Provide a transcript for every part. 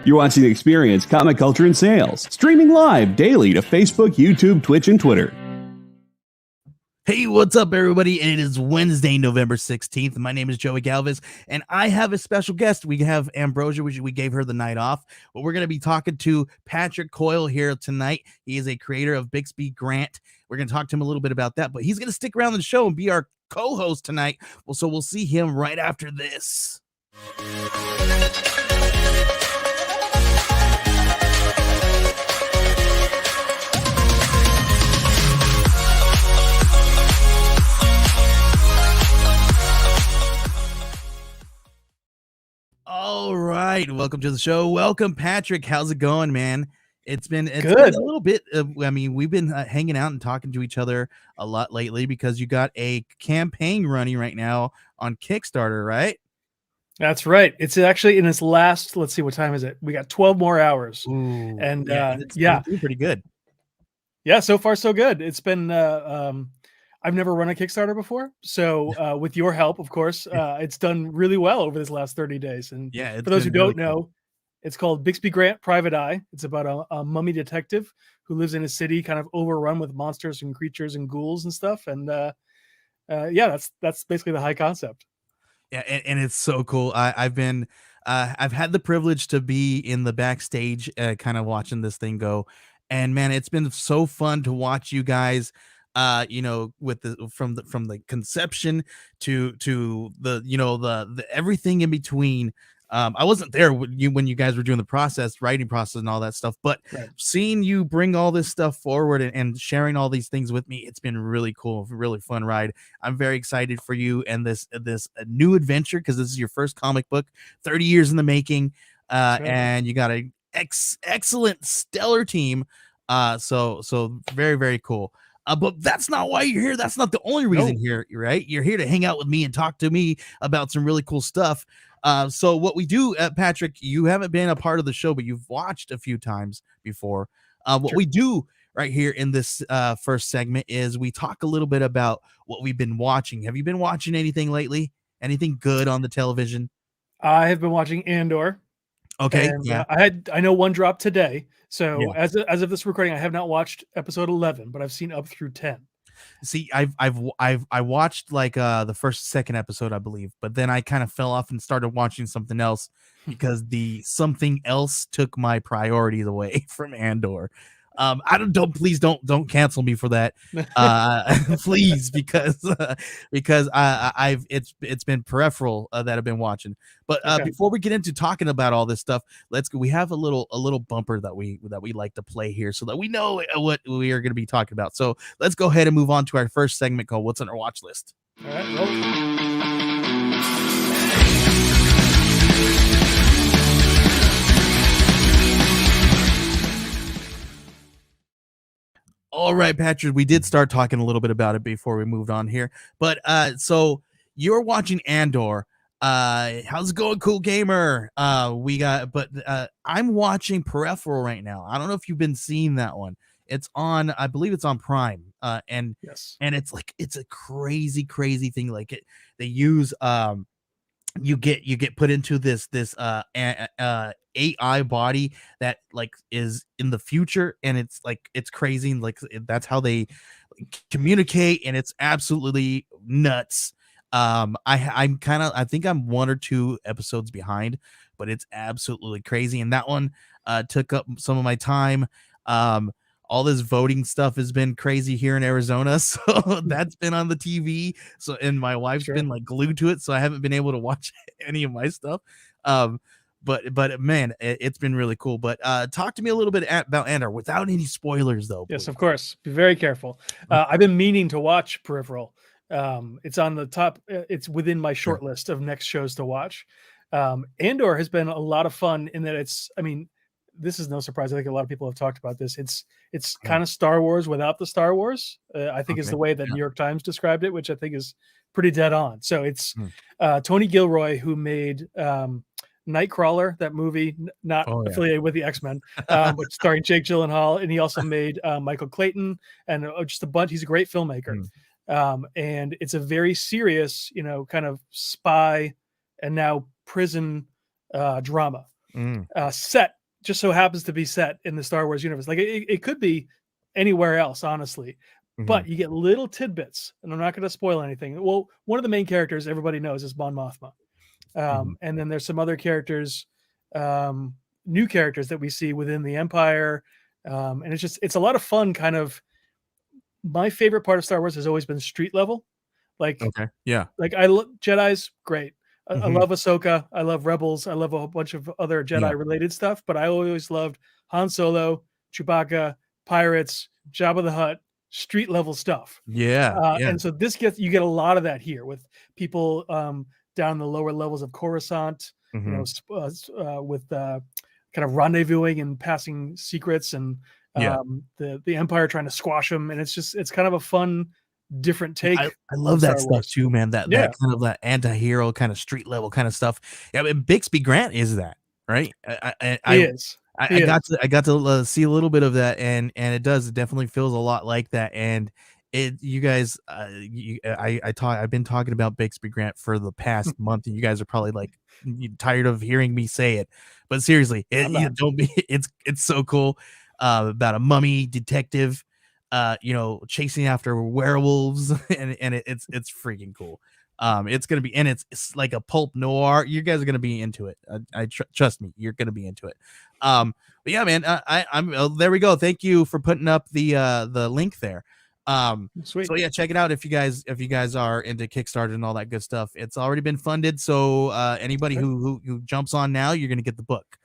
You're watching The Experience, Comic Culture and Sales, streaming live daily to Facebook, YouTube, Twitch, and Twitter. Hey, what's up, everybody? It is Wednesday, November 16th. My name is Joey Galvez, and I have a special guest. We have Ambrosia. We gave her the night off, but we're going to be talking to Patrick Coyle here tonight. He is a creator of Bixby Grant. We're going to talk to him a little bit about that, but he's going to stick around the show and be our co-host tonight. Well, so we'll see him right after this. All right, welcome to the show. Welcome, Patrick. How's it going, man? It's been a little bit of, we've been hanging out and talking to each other a lot lately because you got a campaign running right now on Kickstarter, right? That's right. It's actually in its last, let's see, what time is it? We got 12 more hours. Ooh, and it's doing pretty good. Yeah, so far so good. It's been I've never run a Kickstarter before, so with your help, of course, it's done really well over this last 30 days. And for those who don't know, it's called Bixby Grant Private Eye. It's about a mummy detective who lives in a city kind of overrun with monsters and creatures and ghouls and stuff. And yeah, that's basically the high concept. Yeah, and it's so cool. I've had the privilege to be in the backstage, kind of watching this thing go, and man, it's been so fun to watch you guys. With from the conception to the the everything in between. I wasn't there when you guys were doing the writing process and all that stuff, but seeing you bring all this stuff forward and sharing all these things with me, it's been really cool, really fun ride. I'm very excited for you and this new adventure, because this is your first comic book, 30 years in the making, and you got an excellent, stellar team. So very, very cool. But that's not why you're here. That's not the only reason here, right? You're here to hang out with me and talk to me about some really cool stuff. So what we do, Patrick, you haven't been a part of the show, but you've watched a few times before. What we do right here in this first segment is we talk a little bit about what we've been watching. Have you been watching anything lately? Anything good on the television? I have been watching Andor. Okay. And, yeah. I know one dropped today. So as of this recording, I have not watched episode 11, but I've seen up through 10. See, I watched like the second episode, I believe, but then I kind of fell off and started watching something else because the something else took my priorities away from Andor. Please don't cancel me for that, please, because it's been peripheral that I've been watching. But before we get into talking about all this stuff, we have a little bumper that we like to play here so that we know what we are going to be talking about. So let's go ahead and move on to our first segment called "What's on Our Watch List." All right. All right, Patrick, we did start talking a little bit about it before we moved on here. But so you're watching Andor. How's it going, Cool Gamer? I'm watching Peripheral right now. I don't know if you've been seeing that one. It's on, I believe it's on Prime. And it's a crazy thing. Like they use you get put into this AI body that like is in the future, and it's crazy, like that's how they communicate, and it's absolutely nuts. I think I'm 1 or 2 episodes behind, but it's absolutely crazy, and that one took up some of my time. All this voting stuff has been crazy here in Arizona, so that's been on the TV. So, and my wife's been like glued to it, so I haven't been able to watch any of my stuff. But man, it's been really cool. But talk to me a little bit about Andor without any spoilers, though. Yes, of course. Be very careful. I've been meaning to watch Peripheral. It's on the top. It's within my short list of next shows to watch. Andor has been a lot of fun in that this is no surprise. I think a lot of people have talked about this. It's kind of Star Wars without the Star Wars, I think is the way that New York Times described it, which I think is pretty dead on. So it's Tony Gilroy, who made Nightcrawler, that movie, not affiliated with the X-Men, but starring Jake Gyllenhaal. And he also made Michael Clayton and just a bunch. He's a great filmmaker. And it's a very serious, kind of spy and now prison drama. set just so happens to be set in the Star Wars universe. Like it could be anywhere else, honestly. But you get little tidbits, and I'm not going to spoil anything. Well, one of the main characters everybody knows is Mon Mothma. And then there's some other characters, new characters that we see within the Empire. And it's a lot of fun. Kind of my favorite part of Star Wars has always been street level. Like, like I love Jedi's great. I love Ahsoka. I love Rebels. I love a bunch of other Jedi related stuff, but I always loved Han Solo, Chewbacca, pirates, Jabba the Hutt, street level stuff. And so you get a lot of that here with people down in the lower levels of Coruscant, with kind of rendezvousing and passing secrets, and the Empire trying to squash them. And it's kind of a fun, different take. I love that stuff too, man. That kind of that anti-hero kind of street level kind of stuff. Yeah, I mean, Bixby Grant is that, right? I got to see a little bit of that, and it definitely feels a lot like that. And you guys, I've been talking about Bixby Grant for the past month, and you guys are probably like tired of hearing me say it, but seriously, it's so cool. About a mummy detective, chasing after werewolves, and it's freaking cool. It's gonna be, and it's like a pulp noir. You guys are gonna be into it. Trust me, you're gonna be into it. But yeah, man, I'm there we go. Thank you for putting up the link there. Sweet. So yeah, check it out if you guys are into Kickstarter and all that good stuff. It's already been funded, so anybody who jumps on now, you're gonna get the book.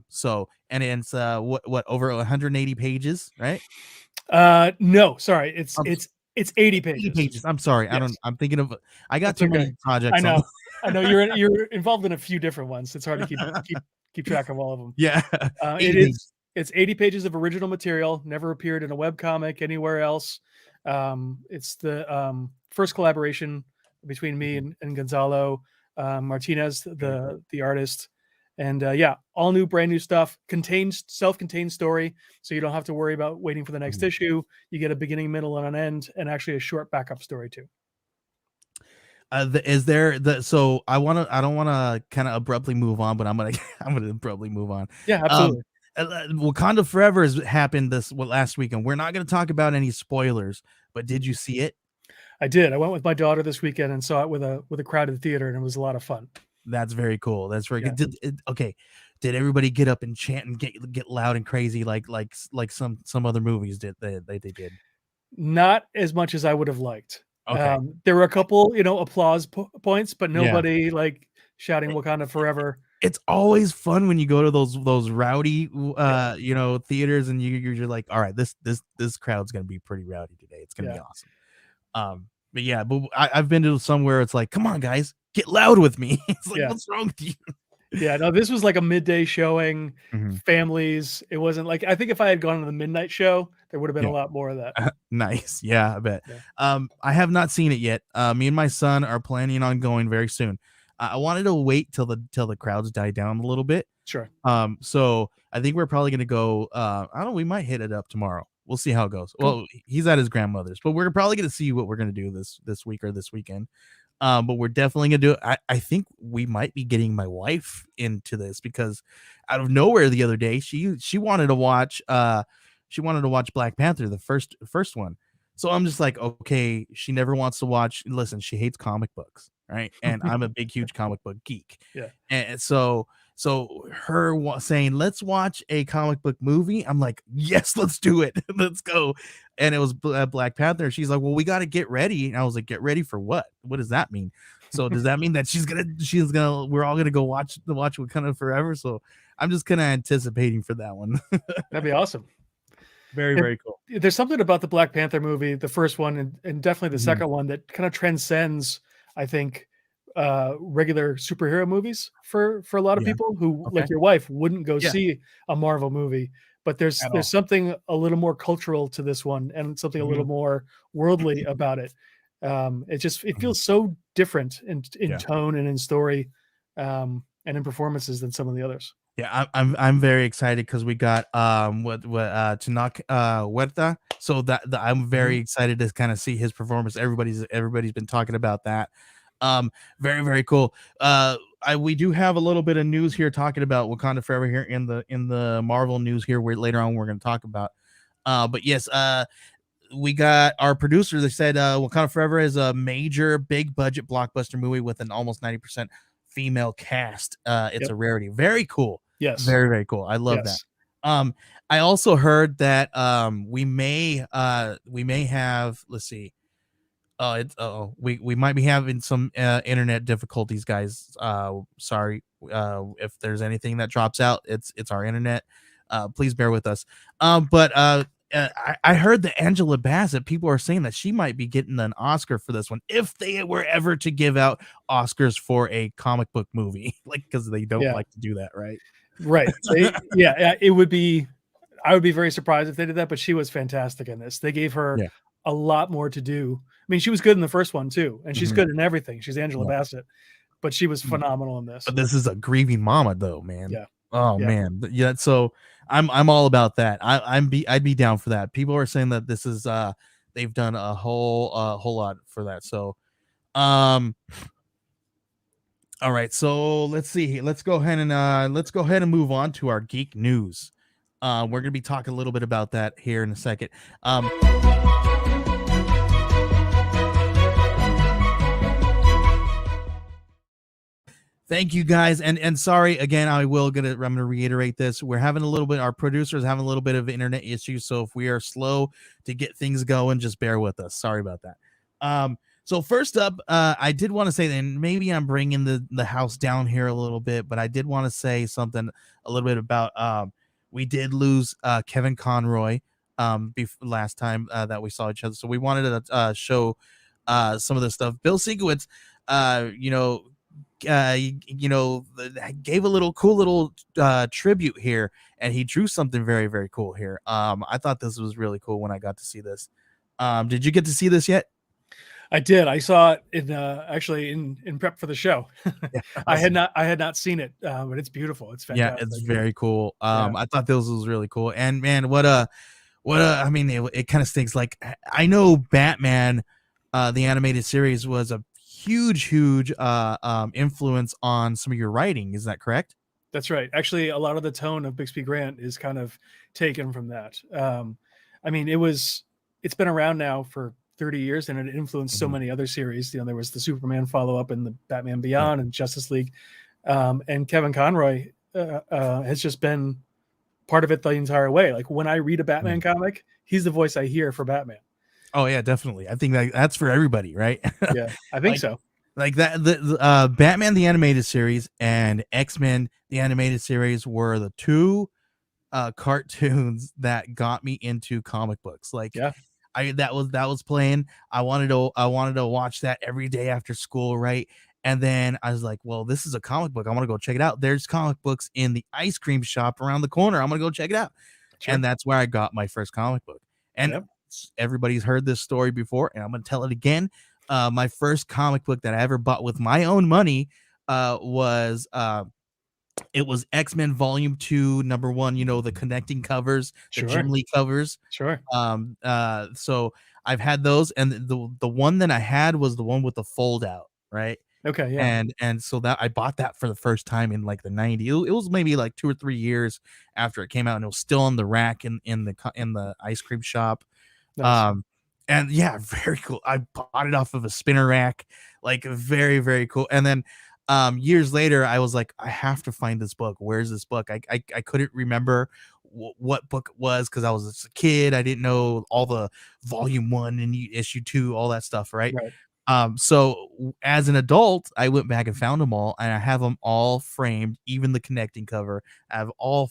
So, and it's what over 180 pages, right? No, sorry, it's 80 pages. 80 pages. I'm sorry. Yes. I'm thinking of, I got too many projects. I know you're involved in a few different ones. It's hard to keep track of all of them. Yeah. It's 80 pages of original material, never appeared in a webcomic anywhere else. It's the first collaboration between me and Gonzalo Martinez, the artist. And all new, brand new stuff. Self-contained story, so you don't have to worry about waiting for the next issue. You get a beginning, middle, and an end, and actually a short backup story too. Is there so I don't want to kind of abruptly move on, but I'm gonna abruptly move on. Yeah, absolutely. Wakanda Forever has happened last week, and we're not going to talk about any spoilers. But did you see it? I did. I went with my daughter this weekend and saw it with a crowded theater, and it was a lot of fun. That's very cool. That's very good. Did everybody get up and chant and get loud and crazy like some other movies did? They did. Not as much as I would have liked. Okay. There were a couple, applause points, but nobody like shouting Wakanda Forever. It's always fun when you go to those rowdy theaters, and you're like, all right, this crowd's gonna be pretty rowdy today. It's gonna be awesome. But I've been to somewhere it's like, come on guys, get loud with me. It's like, what's wrong with you? Yeah, no, this was like a midday showing, families. It wasn't like, I think if I had gone to the midnight show, there would have been a lot more of that. Nice. Yeah, I bet. Yeah. I have not seen it yet. Me and my son are planning on going very soon. I wanted to wait till the crowds die down a little bit. Sure. So I think we're probably gonna go. I don't know. We might hit it up tomorrow. We'll see how it goes. Cool. Well, he's at his grandmother's, but we're probably gonna see what we're gonna do this week or this weekend. But we're definitely gonna do it. I think we might be getting my wife into this, because out of nowhere the other day she wanted to watch Black Panther, the first one. So I'm just like, okay, she never wants to watch. Listen, she hates comic books, right? And I'm a big, huge comic book geek. Yeah. And so her saying, let's watch a comic book movie. I'm like, yes, let's do it. Let's go. And it was Black Panther. She's like, well, we got to get ready. And I was like, get ready for what? What does that mean? So does that mean that we're all going to go watch Wakanda Forever? So I'm just kind of anticipating for that one. That'd be awesome. Very cool. There's something about the Black Panther movie, the first one, and definitely the second one, that kind of transcends, I think, regular superhero movies for a lot of people who, like your wife, wouldn't go see a Marvel movie. But there's something a little more cultural to this one, and something a little more worldly about it. It feels so different in tone and in story, and in performances than some of the others. Yeah, I'm very excited because we got Tenoch Huerta. So that I'm very excited to kind of see his performance. Everybody's been talking about that. Very, very cool. we do have a little bit of news here talking about Wakanda Forever here in the Marvel news here. Where later on we're going to talk about. But yes, we got our producer that said Wakanda Forever is a major, big budget blockbuster movie with an almost 90% female cast. It's a rarity. Very cool. Yes. Very, very cool. I love that. I also heard that we may have, let's see. We might be having some internet difficulties, guys. Sorry. If there's anything that drops out, it's our internet. Please bear with us. But I heard that Angela Bassett, people are saying that she might be getting an Oscar for this one if they were ever to give out Oscars for a comic book movie, like, because they don't like to do that, right? Right. It would be. I would be very surprised if they did that, but she was fantastic in this. They gave her a lot more to do. I mean, she was good in the first one too, and she's good in everything. She's Angela Bassett, but she was phenomenal in this. But this is a grieving mama, though, man. Yeah. Oh man. Yeah. So I'm all about that. I'd be down for that. People are saying that this is they've done a whole lot for that. So all right. So let's see. Let's go ahead and move on to our geek news. We're going to be talking a little bit about that here in a second. Thank you guys. And sorry again, I'm going to reiterate this. We're having our producers having a little bit of internet issues. So if we are slow to get things going, just bear with us. Sorry about that. So first up, I did want to say, and maybe I'm bringing the house down here a little bit, but I did want to say something a little bit about, we did lose Kevin Conroy last time that we saw each other. So we wanted to show some of the stuff. Bill Sienkiewicz, gave a cool little tribute here, and he drew something very, very cool here. I thought this was really cool when I got to see this. Did you get to see this yet? I did. I saw it in actually in prep for the show. I had not seen it, but it's beautiful. It's fantastic. Yeah, it's very cool. I thought this was really cool. And man, I mean, it kind of stinks. Like, I know Batman, the animated series, was a huge influence on some of your writing. Is that correct? That's right. Actually, a lot of the tone of Bixby Grant is kind of taken from that. I mean, it's been around now for 30 years, and it influenced so many other series. There was the Superman follow-up and the Batman Beyond and Justice League. And Kevin Conroy has just been part of it the entire way. Like, when I read a Batman comic, he's the voice I hear for Batman. Oh yeah, definitely. I think that's for everybody, right? Yeah, I think so. Like that, the Batman the animated series and X-Men the animated series were the two cartoons that got me into comic books. Like, that was playing. I wanted to watch that every day after school, right? And then I was like, well, this is a comic book. I want to go check it out. There's comic books in the ice cream shop around the corner. I'm gonna go check it out. Sure. And that's where I got my first comic book. And everybody's heard this story before, and I'm gonna tell it again. My first comic book that I ever bought with my own money was it was X-Men Volume 2, number 1, the connecting covers, the Jim Lee covers. Sure. So I've had those, and the one that I had was the one with the fold out, right? Okay, yeah. And so that I bought that for the first time in like the 90s. It was maybe like 2 or 3 years after it came out, and it was still on the rack in the ice cream shop. Nice. And yeah, very cool. I bought it off of a spinner rack, like, very, very cool. And then years later, I was like, I have to find this book. Where's this book? I couldn't remember what book it was because I was just a kid. I didn't know all the volume 1 and issue 2, all that stuff, right? So as an adult, I went back and found them all, and I have them all framed, even the connecting cover. I have all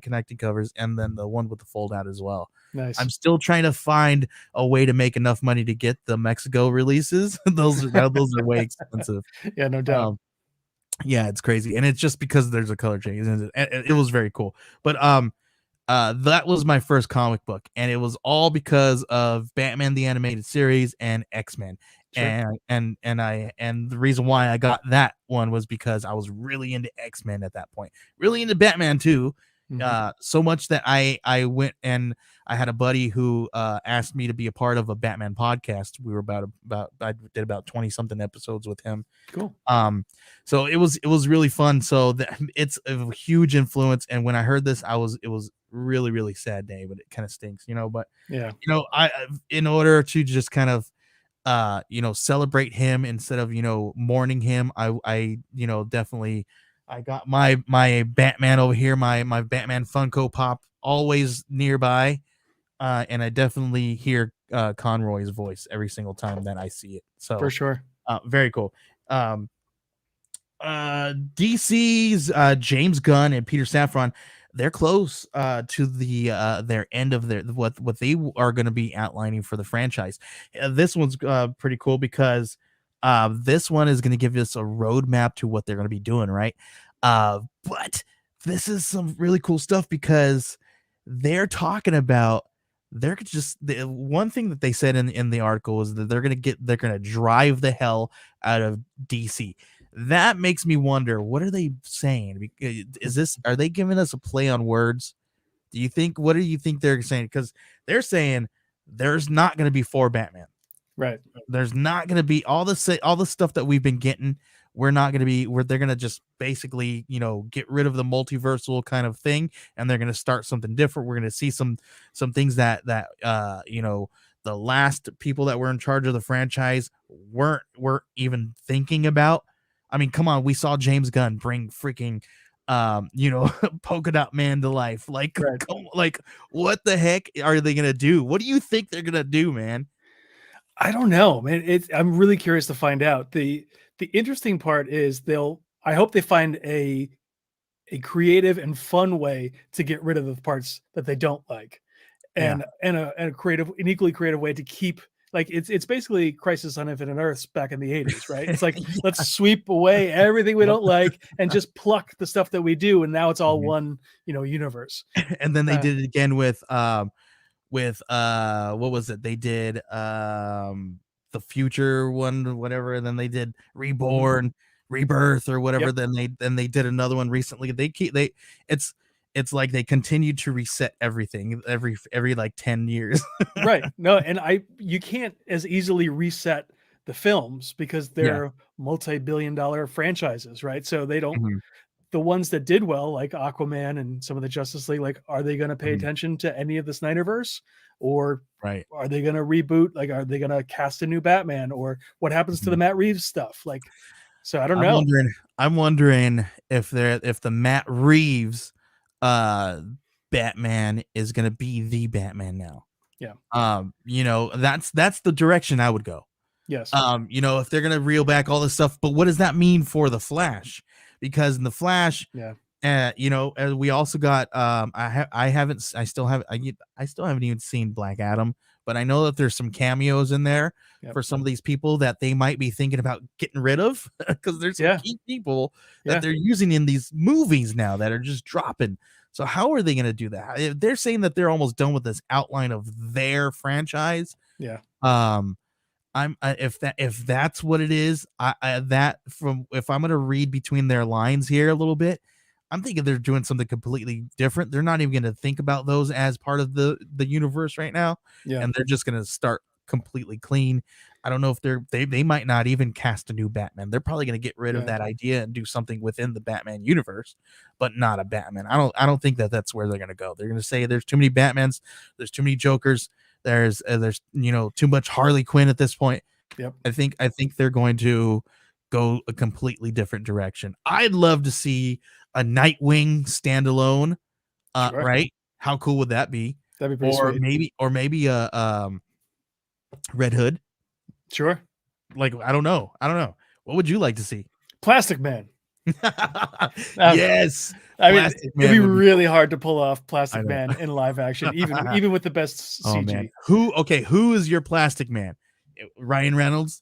connecting covers, and then the one with the fold out as well. Nice. I'm still trying to find a way to make enough money to get the Mexico releases. those are way expensive. Yeah, no doubt. Yeah, it's crazy, and it's just because there's a color change, and it was very cool. But that was my first comic book, and it was all because of Batman the animated series and X-Men. Sure. And the reason why I got that one was because I was really into X-Men at that point, really into Batman too. So much that I went and I had a buddy who asked me to be a part of a Batman podcast. We were about I did about 20 something episodes with him. Cool. So it was really fun. So it's a huge influence. And when I heard this, it was really, really sad day, but it kind of stinks, but Yeah. in order to just kind of celebrate him instead of mourning him, I definitely I got my Batman over here, my Batman Funko Pop always nearby, and I definitely hear Conroy's voice every single time that I see it. So For sure. very cool. DC's James Gunn and Peter Safran, they're close to their end of their what they are going to be outlining for the franchise. This one's pretty cool because this one is going to give us a roadmap to what they're going to be doing, right? But this is some really cool stuff because they're talking about the one thing that they said in the article is that they're gonna drive the hell out of DC. That makes me wonder, what are they saying? Are they giving us a play on words? What do you think they're saying? Because they're saying there's not going to be 4 Batman. Right. There's not going to be all the stuff that we've been getting. We're not going to be where they're going to just basically, get rid of the multiversal kind of thing. And they're going to start something different. We're going to see some things that the last people that were in charge of the franchise weren't even thinking about. I mean, come on, we saw James Gunn bring freaking Polka Dot Man to life. Like, right. What the heck are they gonna do? What do you think they're gonna do, man? I don't know, man. I'm really curious to find out. The interesting part is I hope they find a creative and fun way to get rid of the parts that they don't like, and an equally creative way to keep. Like it's basically Crisis on Infinite Earths back in the 80s, right? It's like let's sweep away everything we don't like and just pluck the stuff that we do, and now it's all one, universe. And then they did it again with what was it? They did the future one, whatever, and then they did Reborn, Rebirth, or whatever. Yep. Then they did another one recently. It's like they continue to reset everything every like 10 years. Right. No, and you can't as easily reset the films because they're multi-billion-dollar franchises, right? So they don't the ones that did well, like Aquaman and some of the Justice League, like, are they going to pay attention to any of the Snyderverse, or are they going to reboot? Like, are they going to cast a new Batman, or what happens to the Matt Reeves stuff? Like, so I don't know. I'm wondering if the Matt Reeves Batman is going to be the Batman now. Yeah. That's the direction I would go. Yes. If they're going to reel back all this stuff, but what does that mean for the Flash? Because in the Flash, we also got I still haven't even seen Black Adam, but I know that there's some cameos in there for some of these people that they might be thinking about getting rid of because there's some key people that they're using in these movies now that are just dropping. So how are they going to do that? If they're saying that they're almost done with this outline of their franchise. Yeah. If that's what it is, if I'm gonna read between their lines here a little bit, I'm thinking they're doing something completely different. They're not even gonna think about those as part of the universe right now, and they're just gonna start completely clean. I don't know if they might not even cast a new Batman. They're probably gonna get rid of that idea and do something within the Batman universe, but not a Batman. I don't think that's where they're gonna go. They're gonna say there's too many Batmans, there's too many Jokers. There's too much Harley Quinn at this point. Yep. I think they're going to go a completely different direction. I'd love to see a Nightwing standalone. Sure. Right? How cool would that be? That'd be pretty sweet. Maybe a Red Hood. Sure. Like I don't know. What would you like to see? Plastic Man. Yes. I mean, it'd be really hard to pull off Plastic Man in live action, even with the best CG. Man. Who is your Plastic Man? Ryan Reynolds.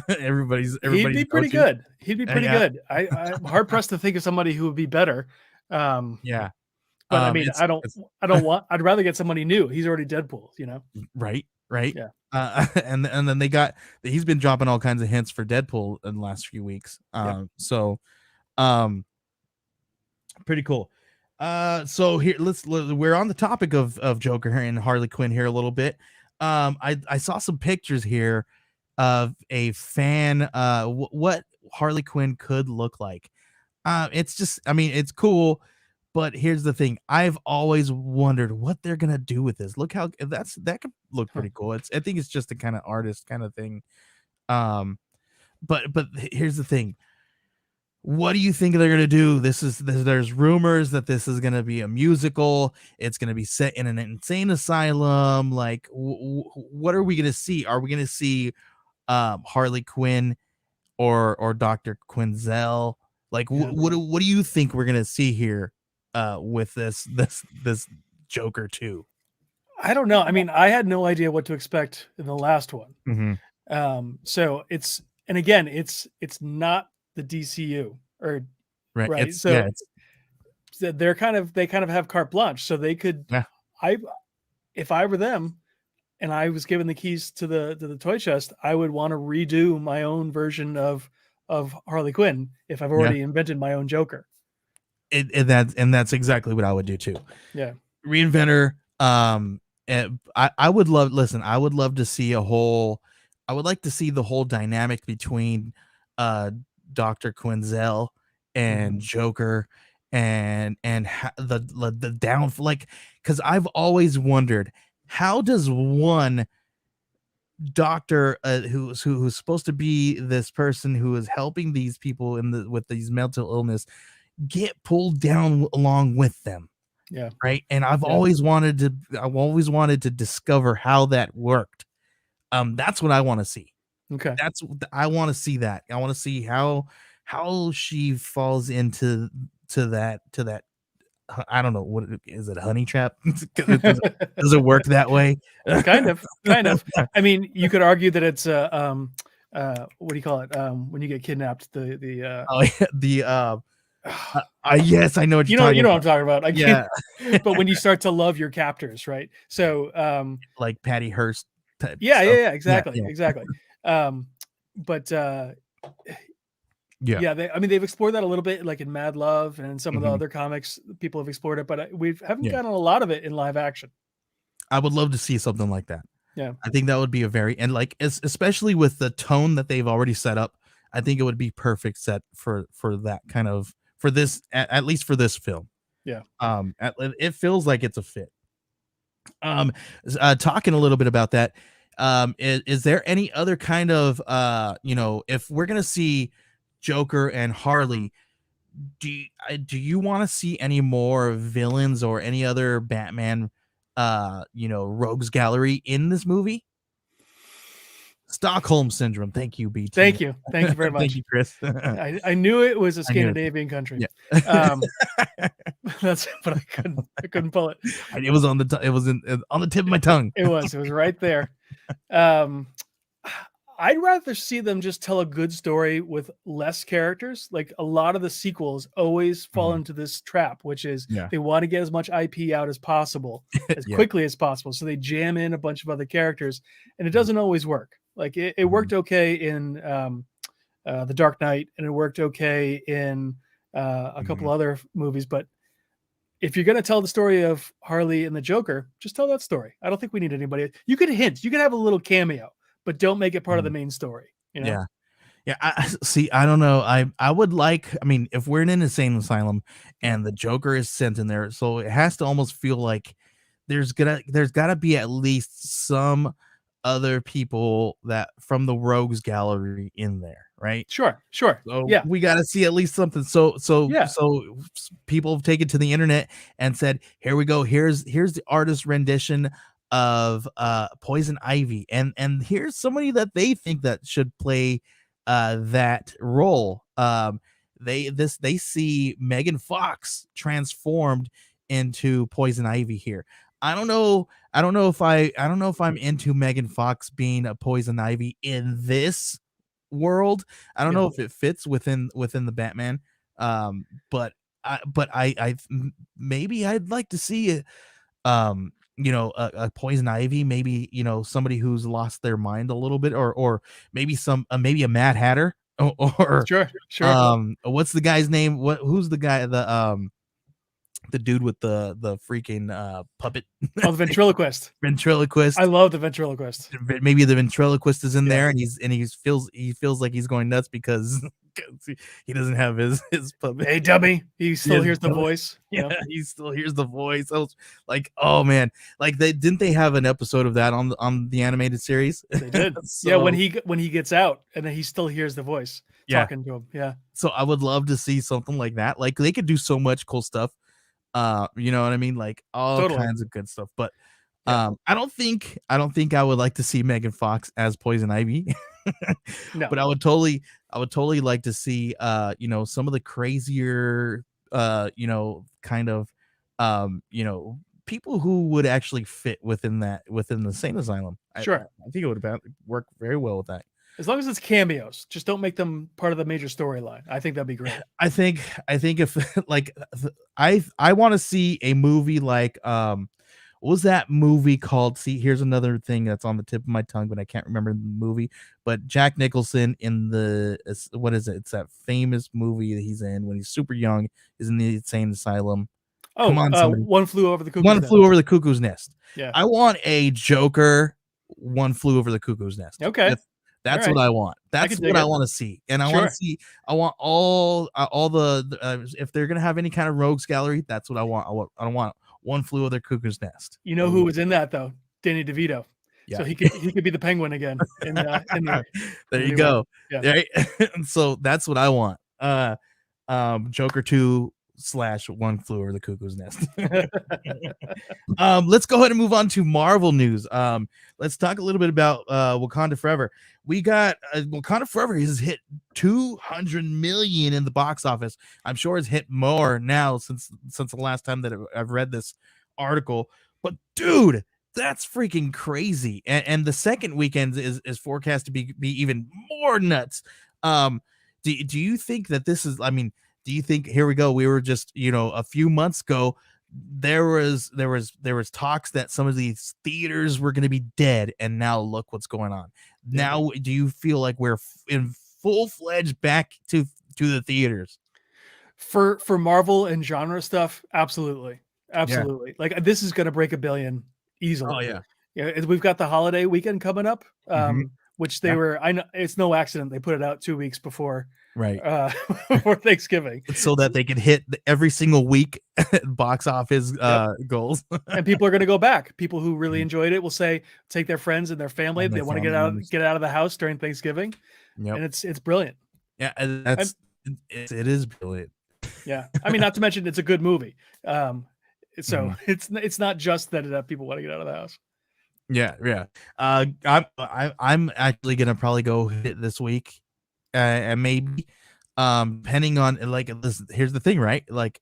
Everybody's He'd be pretty good. He'd be pretty good. I'm hard pressed to think of somebody who would be better. But I mean, I'd rather get somebody new. He's already Deadpool, Right. Yeah. And then he's been dropping all kinds of hints for Deadpool in the last few weeks. So pretty cool. So here, we're on the topic of Joker and Harley Quinn here a little bit. I saw some pictures here of a fan, what Harley Quinn could look like. It's just, I mean, it's cool, but here's the thing. I've always wondered what they're gonna do with this. Look how that could look Huh. pretty cool. I think it's just a kind of artist kind of thing. Um, but here's the thing. What do you think they're gonna do? There's rumors that this is gonna be a musical. It's gonna be set in an insane asylum. Like, what are we gonna see? Are we gonna see Harley Quinn or Dr. Quinzel? Like, Yeah. what do you think we're gonna see here with this Joker 2? I don't know. I mean, I had no idea what to expect in the last one. Mm-hmm. So it's, and again, it's not the DCU, or Right. right. It's yeah. So It's they kind of have carte blanche, so they could. yeah. I If I were them and I was given the keys to the toy chest, I would want to redo my own version of Harley Quinn if I've Yeah. already invented my own Joker. That's exactly what I would do too. Yeah. Reinvent her. And I would love. Listen, I would love to see a whole. I would like to see the whole dynamic between Dr. Quinzel and Joker, and the down, like, because I've always wondered, how does one doctor who's supposed to be this person who is helping these people with these mental illness get pulled down along with them? Yeah. Right. And I've Yeah. always wanted to discover how that worked. That's what I want to see. Okay. I want to see that. I want to see how she falls into that I don't know, what is it, honey trap? Does it work that way? Kind of. I mean, you could argue that it's what do you call it? When you get kidnapped, the Oh yeah, yes, I know what you you're know talking what I'm about. talking about. I Yeah, can't. But when you start to love your captors, right? So like Patty Hearst type yeah, stuff. exactly, Yeah. exactly. But Yeah. yeah, they've explored that a little bit, like in Mad Love and in some of the Mhm. other comics. People have explored it, but we haven't Yeah. gotten a lot of it in live action. I would love to see something like that. Yeah. I think that would be a very, and like, especially with the tone that they've already set up, I think it would be perfect set for that kind of, for this, at least for this film. Yeah. It feels like it's a fit. Talking a little bit about that, is there any other kind of, if we're gonna see Joker and Harley, do you want to see any more villains or any other Batman rogues gallery in this movie? Stockholm syndrome. Thank you, BT. Thank you very much. Thank you, Chris. I knew it was a I knew it. Scandinavian country. Yeah. That's, but I couldn't pull it. It was on the on the tip of my tongue. It was right there. I'd rather see them just tell a good story with less characters. Like, a lot of the sequels always fall into this trap, which is Yeah. they want to get as much IP out as possible, as Yeah. quickly as possible. So they jam in a bunch of other characters, and it doesn't always work. Like, it worked okay in The Dark Knight, and it worked okay in a couple other movies. But if you're going to tell the story of Harley and the Joker, just tell that story. I don't think we need anybody. You could hint, you could have a little cameo, but don't make it part of the main story. You know? Yeah. Yeah, I see. I don't know. I would like. I mean, if we're in an insane asylum and the Joker is sent in there, so it has to almost feel like there's gotta be at least some other people that from the Rogues Gallery in there, right? Sure. So we got to see at least something. So people have taken to the internet and said, "Here we go. Here's the artist rendition of Poison Ivy, and here's somebody that they think that should play that role." They see Megan Fox transformed into Poison Ivy here. I don't know if I'm into Megan Fox being a Poison Ivy in this world. I don't know if it fits within the Batman. But maybe I'd like to see a Poison Ivy, maybe, somebody who's lost their mind a little bit, or maybe maybe a Mad Hatter, or Sure. what's the guy's name? Who's the guy, the dude with the freaking puppet. Oh, the ventriloquist. Ventriloquist. I love the ventriloquist. Maybe the ventriloquist is in Yeah. there, and he feels like he's going nuts because he doesn't have his puppet. Hey, dummy! He still Yeah, hears the dummy. voice. Yeah, he still hears the voice. I was like, oh man, like they have an episode of that on the animated series? They did. So, yeah, when he gets out and then he still hears the voice talking to him. Yeah. So I would love to see something like that. Like they could do so much cool stuff. You know what I mean? Like all Totally. kinds of good stuff. But I don't think I would like to see Megan Fox as Poison Ivy. No. But I would totally like to see you know, some of the crazier you know, kind of you know, people who would actually fit within the insane asylum. Sure. I think it would work very well with that. As long as it's cameos, just don't make them part of the major storyline. I think that'd be great. I think if like I want to see a movie like what was that movie called? See, here's another thing that's on the tip of my tongue, but I can't remember the movie. But Jack Nicholson in what is it? It's that famous movie that he's in when he's super young, is in the insane asylum. Oh, come on, somebody. One Flew Over the Cuckoo's One Nest. Flew Over the Cuckoo's Nest. Yeah. I want a Joker. One Flew Over the Cuckoo's Nest. Okay. That's right. what I want. That's what I want to see. And I want to see. I want all the if they're gonna have any kind of rogues gallery, that's what I want. I want One Flew Over the Cuckoo's Nest. You know who was in that though? Danny DeVito. Yeah. So he could be the Penguin again. There you go. Yeah. Right? So that's what I want. Joker 2 / One Flew Over the Cuckoo's Nest. Let's go ahead and move on to Marvel news. Let's talk a little bit about Wakanda Forever. We got Wakanda Forever has hit 200 million in the box office. I'm sure it's hit more now since the last time that I've read this article. But dude, that's freaking crazy. And the second weekend is forecast to be even more nuts. Do you think that this is, I mean, do you think, here we go, we were just, you know, a few months ago, there was talks that some of these theaters were going to be dead, and now look what's going on. Now, do you feel like we're in full-fledged back to the theaters? For Marvel and genre stuff, absolutely. Like this is going to break $1 billion easily. Oh yeah. We've got the holiday weekend coming up, which they were. I know it's no accident they put it out 2 weeks before. Right. Before Thanksgiving, so that they could hit every single week box office goals. And people are going to go back. People who really enjoyed it will take their friends and their family. They want to get out of the house during Thanksgiving. Yep. And it's brilliant. Yeah, it is brilliant. Yeah, I mean, not to mention it's a good movie. So it's not just that people want to get out of the house. Yeah. I'm actually gonna probably go hit it this week. And maybe depending on, like, listen, here's the thing, right? Like,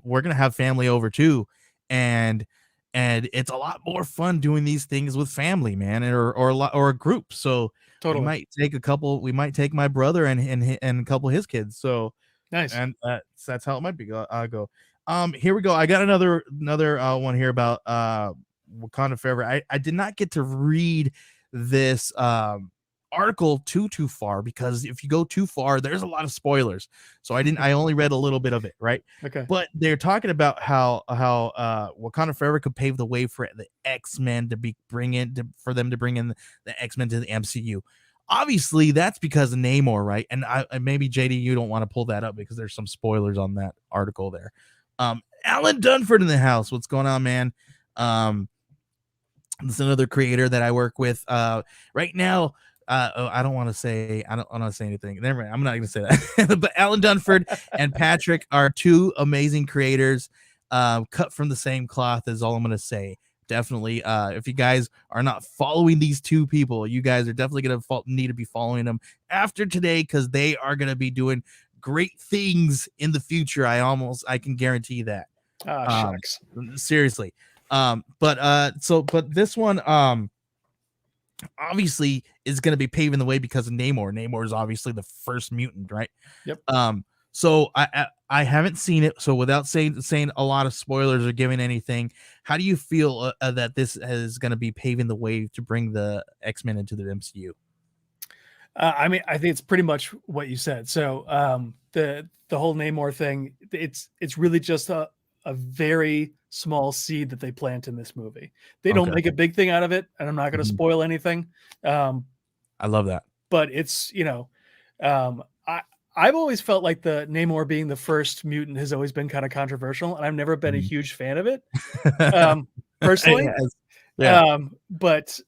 we're gonna have family over too, and it's a lot more fun doing these things with family, man, or a group. So totally, we might take my brother and a couple of his kids. So nice, and that's how it might be. I'll go. Here we go. I got another one here about Wakanda Forever. I did not get to read this article too far, because if you go too far, there's a lot of spoilers. So I only read a little bit of it, right? Okay. But they're talking about how Wakanda Forever could pave the way for the X-Men for them to bring in the X-Men to the MCU. Obviously, that's because of Namor, right? And maybe JD, you don't want to pull that up because there's some spoilers on that article there. Alan Dunford in the house. What's going on, man? This is another creator that I work with right now. I don't want to say anything. Never mind. I'm not going to say that. But Alan Dunford and Patrick are two amazing creators, cut from the same cloth, is all I'm going to say. Definitely. If you guys are not following these two people, you guys are definitely going to need to be following them after today, because they are going to be doing great things in the future. I can guarantee that. Shucks. Seriously. But this one, obviously is going to be paving the way because of Namor. Namor is obviously the first mutant, right? Yep. So I haven't seen it. So without saying a lot of spoilers or giving anything, how do you feel that this is going to be paving the way to bring the X-Men into the MCU? I mean, I think it's pretty much what you said. So the whole Namor thing, it's really just a a very small seed that they plant in this movie. They don't make a big thing out of it, and I'm not going to spoil anything. I love that. But it's, I've always felt like the Namor being the first mutant has always been kind of controversial, and I've never been a huge fan of it, personally. But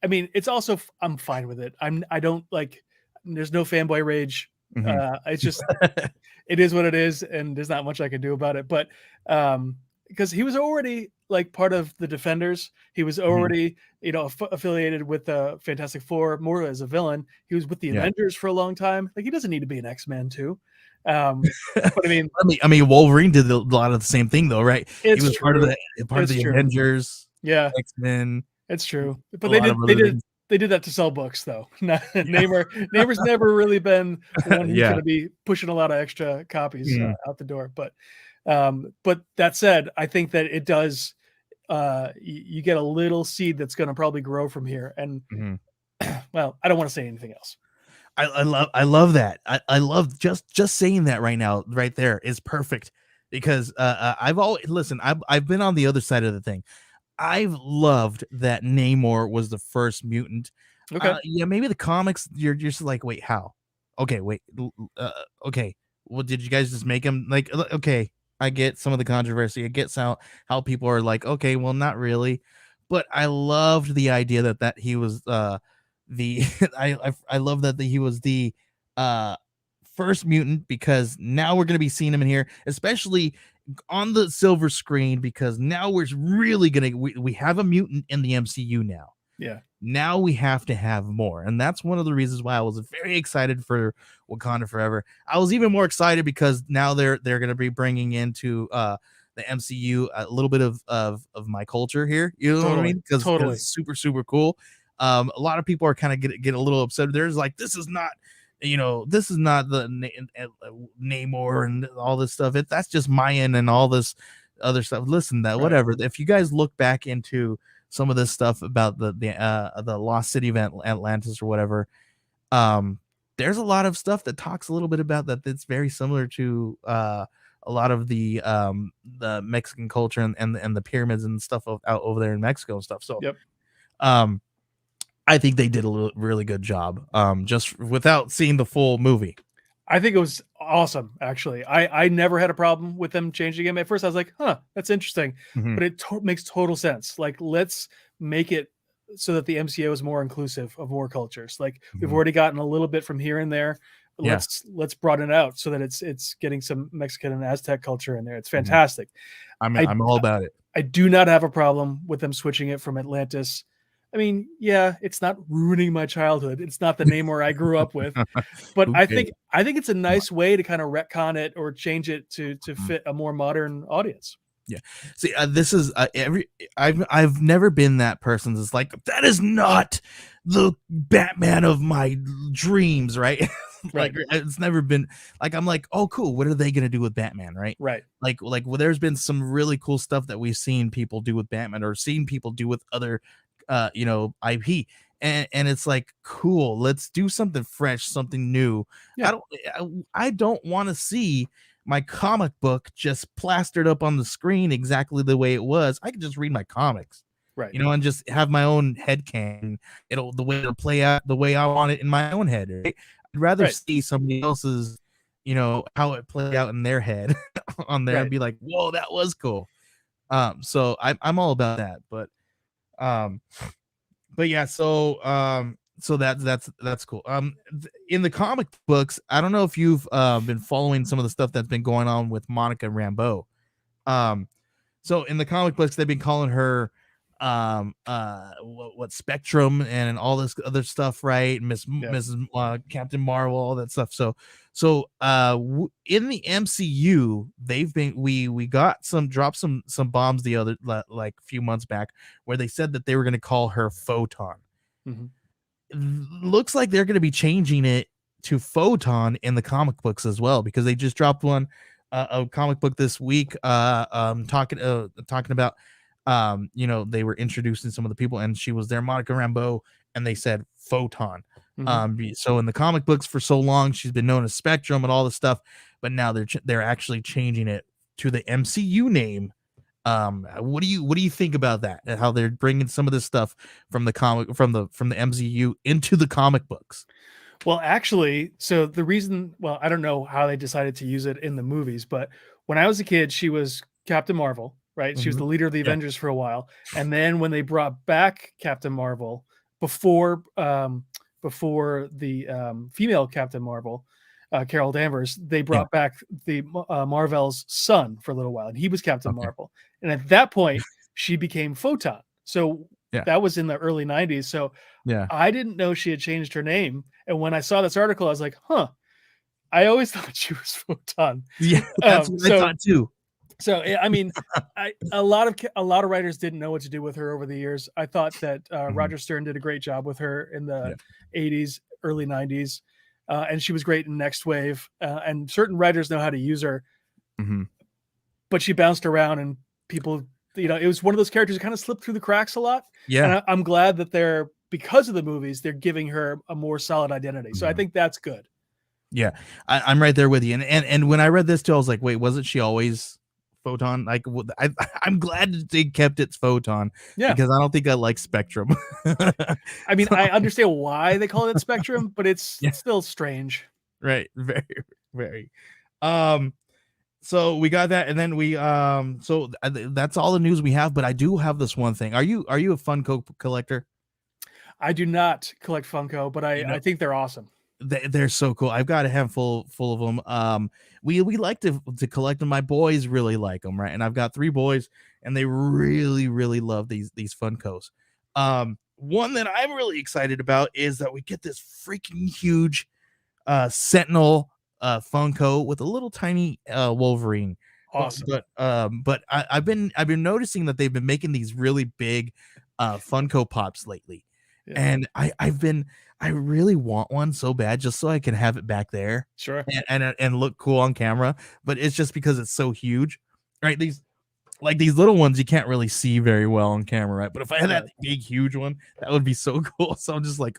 I mean, it's also, I'm fine with it. I don't like, there's no fanboy rage. It's just, it is what it is, and there's not much I can do about it. But because he was already like part of the Defenders, he was already affiliated with the Fantastic Four more as a villain. He was with the Avengers for a long time. Like, he doesn't need to be an X-Men too. But I mean, Wolverine did a lot of the same thing though, right? He was part of the Avengers, X-Men. It's true, but they did that to sell books, though. Namor's never really been one who's going to be pushing a lot of extra copies out the door. But that said, I think that it does. You get a little seed that's going to probably grow from here. And well, I don't want to say anything else. I love that. I love just saying that right now, right there is perfect, because I've been on the other side of the thing. I've loved that Namor was the first mutant. Okay. Maybe the comics, you're just like, wait, how? Okay, wait. Okay. Well, did you guys just make him like, okay, I get some of the controversy. I get how people are like, okay, well, not really. But I loved the idea that he was I love that he was the first mutant, because now we're going to be seeing him in here, especially on the silver screen, because now we're really we have a mutant in the MCU now. Yeah. Now we have to have more. And that's one of the reasons why I was very excited for Wakanda Forever. I was even more excited because now they're going to be bringing into the MCU a little bit of my culture here. You know what I mean? Because it's super, super cool. A lot of people are kind of get a little upset. There's like, this is not the Namor and all this stuff. That's just Mayan and all this other stuff. Listen, whatever. If you guys look back into some of this stuff about the lost city of Atlantis or whatever, there's a lot of stuff that talks a little bit about that. That's very similar to a lot of the Mexican culture and the pyramids and stuff out over there in Mexico and stuff. So, I think they did a really good job, just without seeing the full movie. I think it was awesome, actually. I never had a problem with them changing him. At first, I was like, huh, that's interesting. But it makes total sense. Like, let's make it so that the MCU is more inclusive of more cultures. Like, we've already gotten a little bit from here and there. Let's broaden it out so that it's getting some Mexican and Aztec culture in there. It's fantastic. I'm all about it. I do not have a problem with them switching it from Atlantis. I mean, yeah, it's not ruining my childhood. It's not the Namor I grew up with, but I think it's a nice way to kind of retcon it or change it to fit a more modern audience. Yeah. See, this is I've never been that person that's like, that is not the Batman of my dreams, right? Like, it's never been like, I'm like, oh, cool. What are they gonna do with Batman, right? Right. Like, well, there's been some really cool stuff that we've seen people do with Batman, or seen people do with other IP, and it's like, cool, let's do something fresh, something new. I don't want to see my comic book just plastered up on the screen exactly the way it was. I can just read my comics, right? And just have my own headcanon. The way it'll play out the way I want it in my own head, right? I'd rather see somebody else's, how it played out in their head on there and be like, whoa, that was cool. So I'm all about that, but yeah, so that's cool. In the comic books, I don't know if you've been following some of the stuff that's been going on with Monica Rambeau. So in the comic books, they've been calling her what Spectrum and all this other stuff, right? Mrs. Captain Marvel, all that stuff. So in the MCU, they've been we got dropped some bombs the other like a few months back, where they said that they were going to call her Photon. Looks like they're going to be changing it to Photon in the comic books as well, because they just dropped a comic book this week talking about they were introducing some of the people, and she was there, Monica Rambeau, and they said Photon. So in the comic books for so long, she's been known as Spectrum and all this stuff, but now they're actually changing it to the MCU name. What do you think about that? And how they're bringing some of this stuff from the MCU into the comic books? Well, actually, so the reason, well, I don't know how they decided to use it in the movies, but when I was a kid, she was Captain Marvel, right? She was Mhm. the leader of the Yeah. Avengers for a while. And then when they brought back Captain Marvel before before the female Captain Marvel, Carol Danvers, they Yeah. brought back the Marvel's son for a little while, and he was Captain Okay. Marvel. And at that point, she became Photon. So Yeah. that was in the early 90s. So Yeah. I didn't know she had changed her name, and when I saw this article, I was like, "Huh, I always thought she was Photon." Yeah. That's what I thought too. So I mean, a lot of writers didn't know what to do with her over the years. I thought that Mhm. Roger Stern did a great job with her in the Yeah. 80s, early 90s, and she was great in Next Wave. And certain writers know how to use her, Mhm. but she bounced around, and people, it was one of those characters that kind of slipped through the cracks a lot. And Yeah. I'm glad that because of the movies, they're giving her a more solid identity. So I Mhm. think that's good. Yeah. I'm right there with you. And when I read this too, I was like, wait, wasn't she always Photon? Like, I'm glad that they kept it Photon Yeah. because I don't think I like Spectrum. I mean, I understand why they call it Spectrum, but it's Yeah. still strange. Right. Very, very. So we got that, and then that's all the news we have. But I do have this one thing. Are you a Funko collector? I do not collect Funko, but I think they're awesome. They're so cool. I've got a handful full of them. We like to collect them. My boys really like them, right? And I've got 3 boys, and they really love these Funkos. One that I'm really excited about is that we get this freaking huge Sentinel Funko with a little tiny Wolverine. Awesome. But I've been noticing that they've been making these really big Funko Pops lately. Yeah. And I really want one so bad just so I can have it back there. Sure. And look cool on camera, but it's just because it's so huge. Right? These little ones you can't really see very well on camera, right? But if I had that big huge one, that would be so cool. So I'm just like,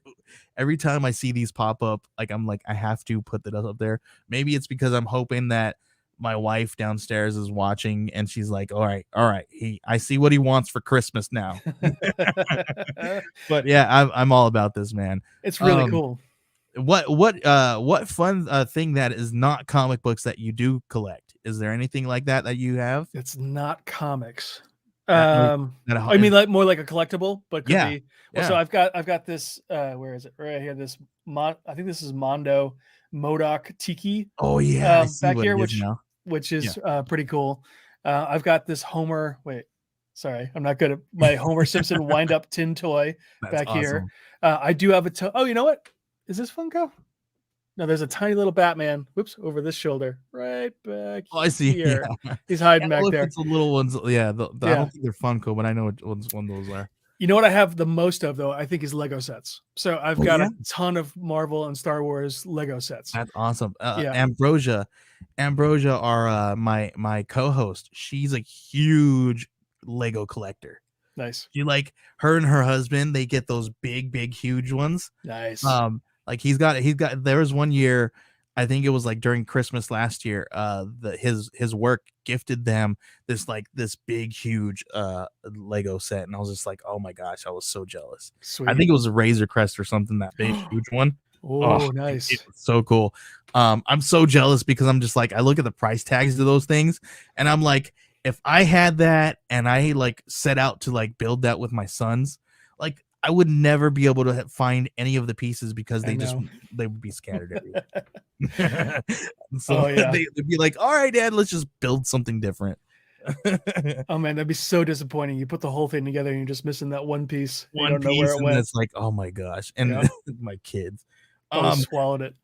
every time I see these pop up, like I'm like, I have to put that up there. Maybe it's because I'm hoping that my wife downstairs is watching and she's like, all right, I see what he wants for Christmas now. But yeah, I'm all about this, man. It's really cool. What fun thing that is not comic books that you do collect? Is there anything like that you have? It's not comics. That I mean, like more like a collectible, but could Yeah, be. Well, yeah. so I've got this. Where is it? Right here. This I think this is Mondo Modoc Tiki. Oh yeah, I see back what here, it is now. which is pretty cool. I've got this Homer. Wait, sorry, I'm not good at my Homer Simpson wind up tin toy That's back here. awesome. I do have oh, you know what? Is this Funko? No, there's a tiny little Batman. Whoops, over this shoulder, right back. Oh, I see. Here. Yeah. He's hiding back Look, there. it's the little ones. Yeah, I don't think they're Funko, but I know which one those are. You know what I have the most of though? I think is Lego sets. So I've got a ton of Marvel and Star Wars Lego sets. That's awesome. Yeah. Ambrosia, our my co-host. She's a huge Lego collector. Nice. She like her and her husband. They get those big, huge ones. Nice. Like he's got. There was one year, I think it was like during Christmas last year. His work gifted them this big, huge Lego set, and I was just like, oh my gosh, I was so jealous. Sweet. I think it was a Razor Crest or something. That big, huge one. Oh, nice. It was so cool. I'm so jealous because I'm just like, I look at the price tags of those things, and I'm like, if I had that and I like set out to like build that with my sons, like I would never be able to find any of the pieces because they would be scattered everywhere. So they'd be like, all right, Dad, let's just build something different. Oh man, that'd be so disappointing. You put the whole thing together and you're just missing that one piece. You don't know piece, where it went. It's like, oh my gosh. And my kids swallowed it.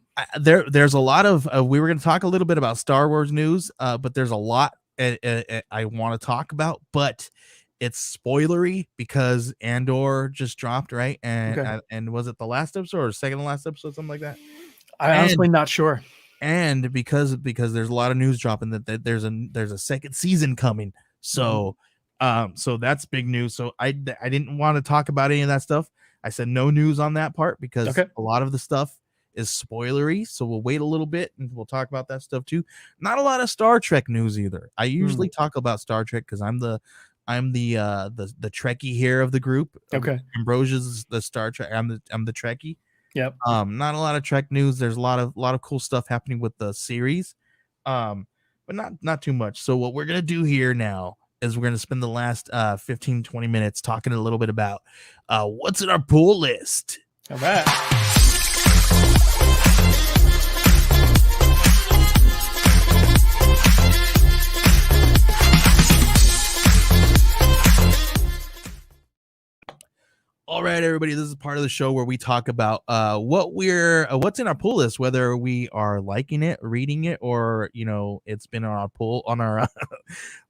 There's a lot of we were going to talk a little bit about Star Wars news, but there's a lot I want to talk about, but it's spoilery because Andor just dropped, right? And was it the last episode or second to last episode, something like that? I'm honestly not sure. And because there's a lot of news dropping that there's a second season coming, so so that's big news. So I didn't want to talk about any of that stuff. I said no news on that part because a lot of the stuff is spoilery, so we'll wait a little bit and we'll talk about that stuff too. Not a lot of Star Trek news either. I usually talk about Star Trek because I'm the Trekkie here of the group. Okay. Ambrosia's the Star Trek. I'm the Trekkie. Yep. Not a lot of Trek news. There's a lot of cool stuff happening with the series, but not too much. So what we're gonna do here now is we're gonna spend the last 15-20 minutes talking a little bit about what's in our pull list. All right. All right, everybody. This is part of the show where we talk about what's in our pull list, whether we are liking it, reading it, or it's been on our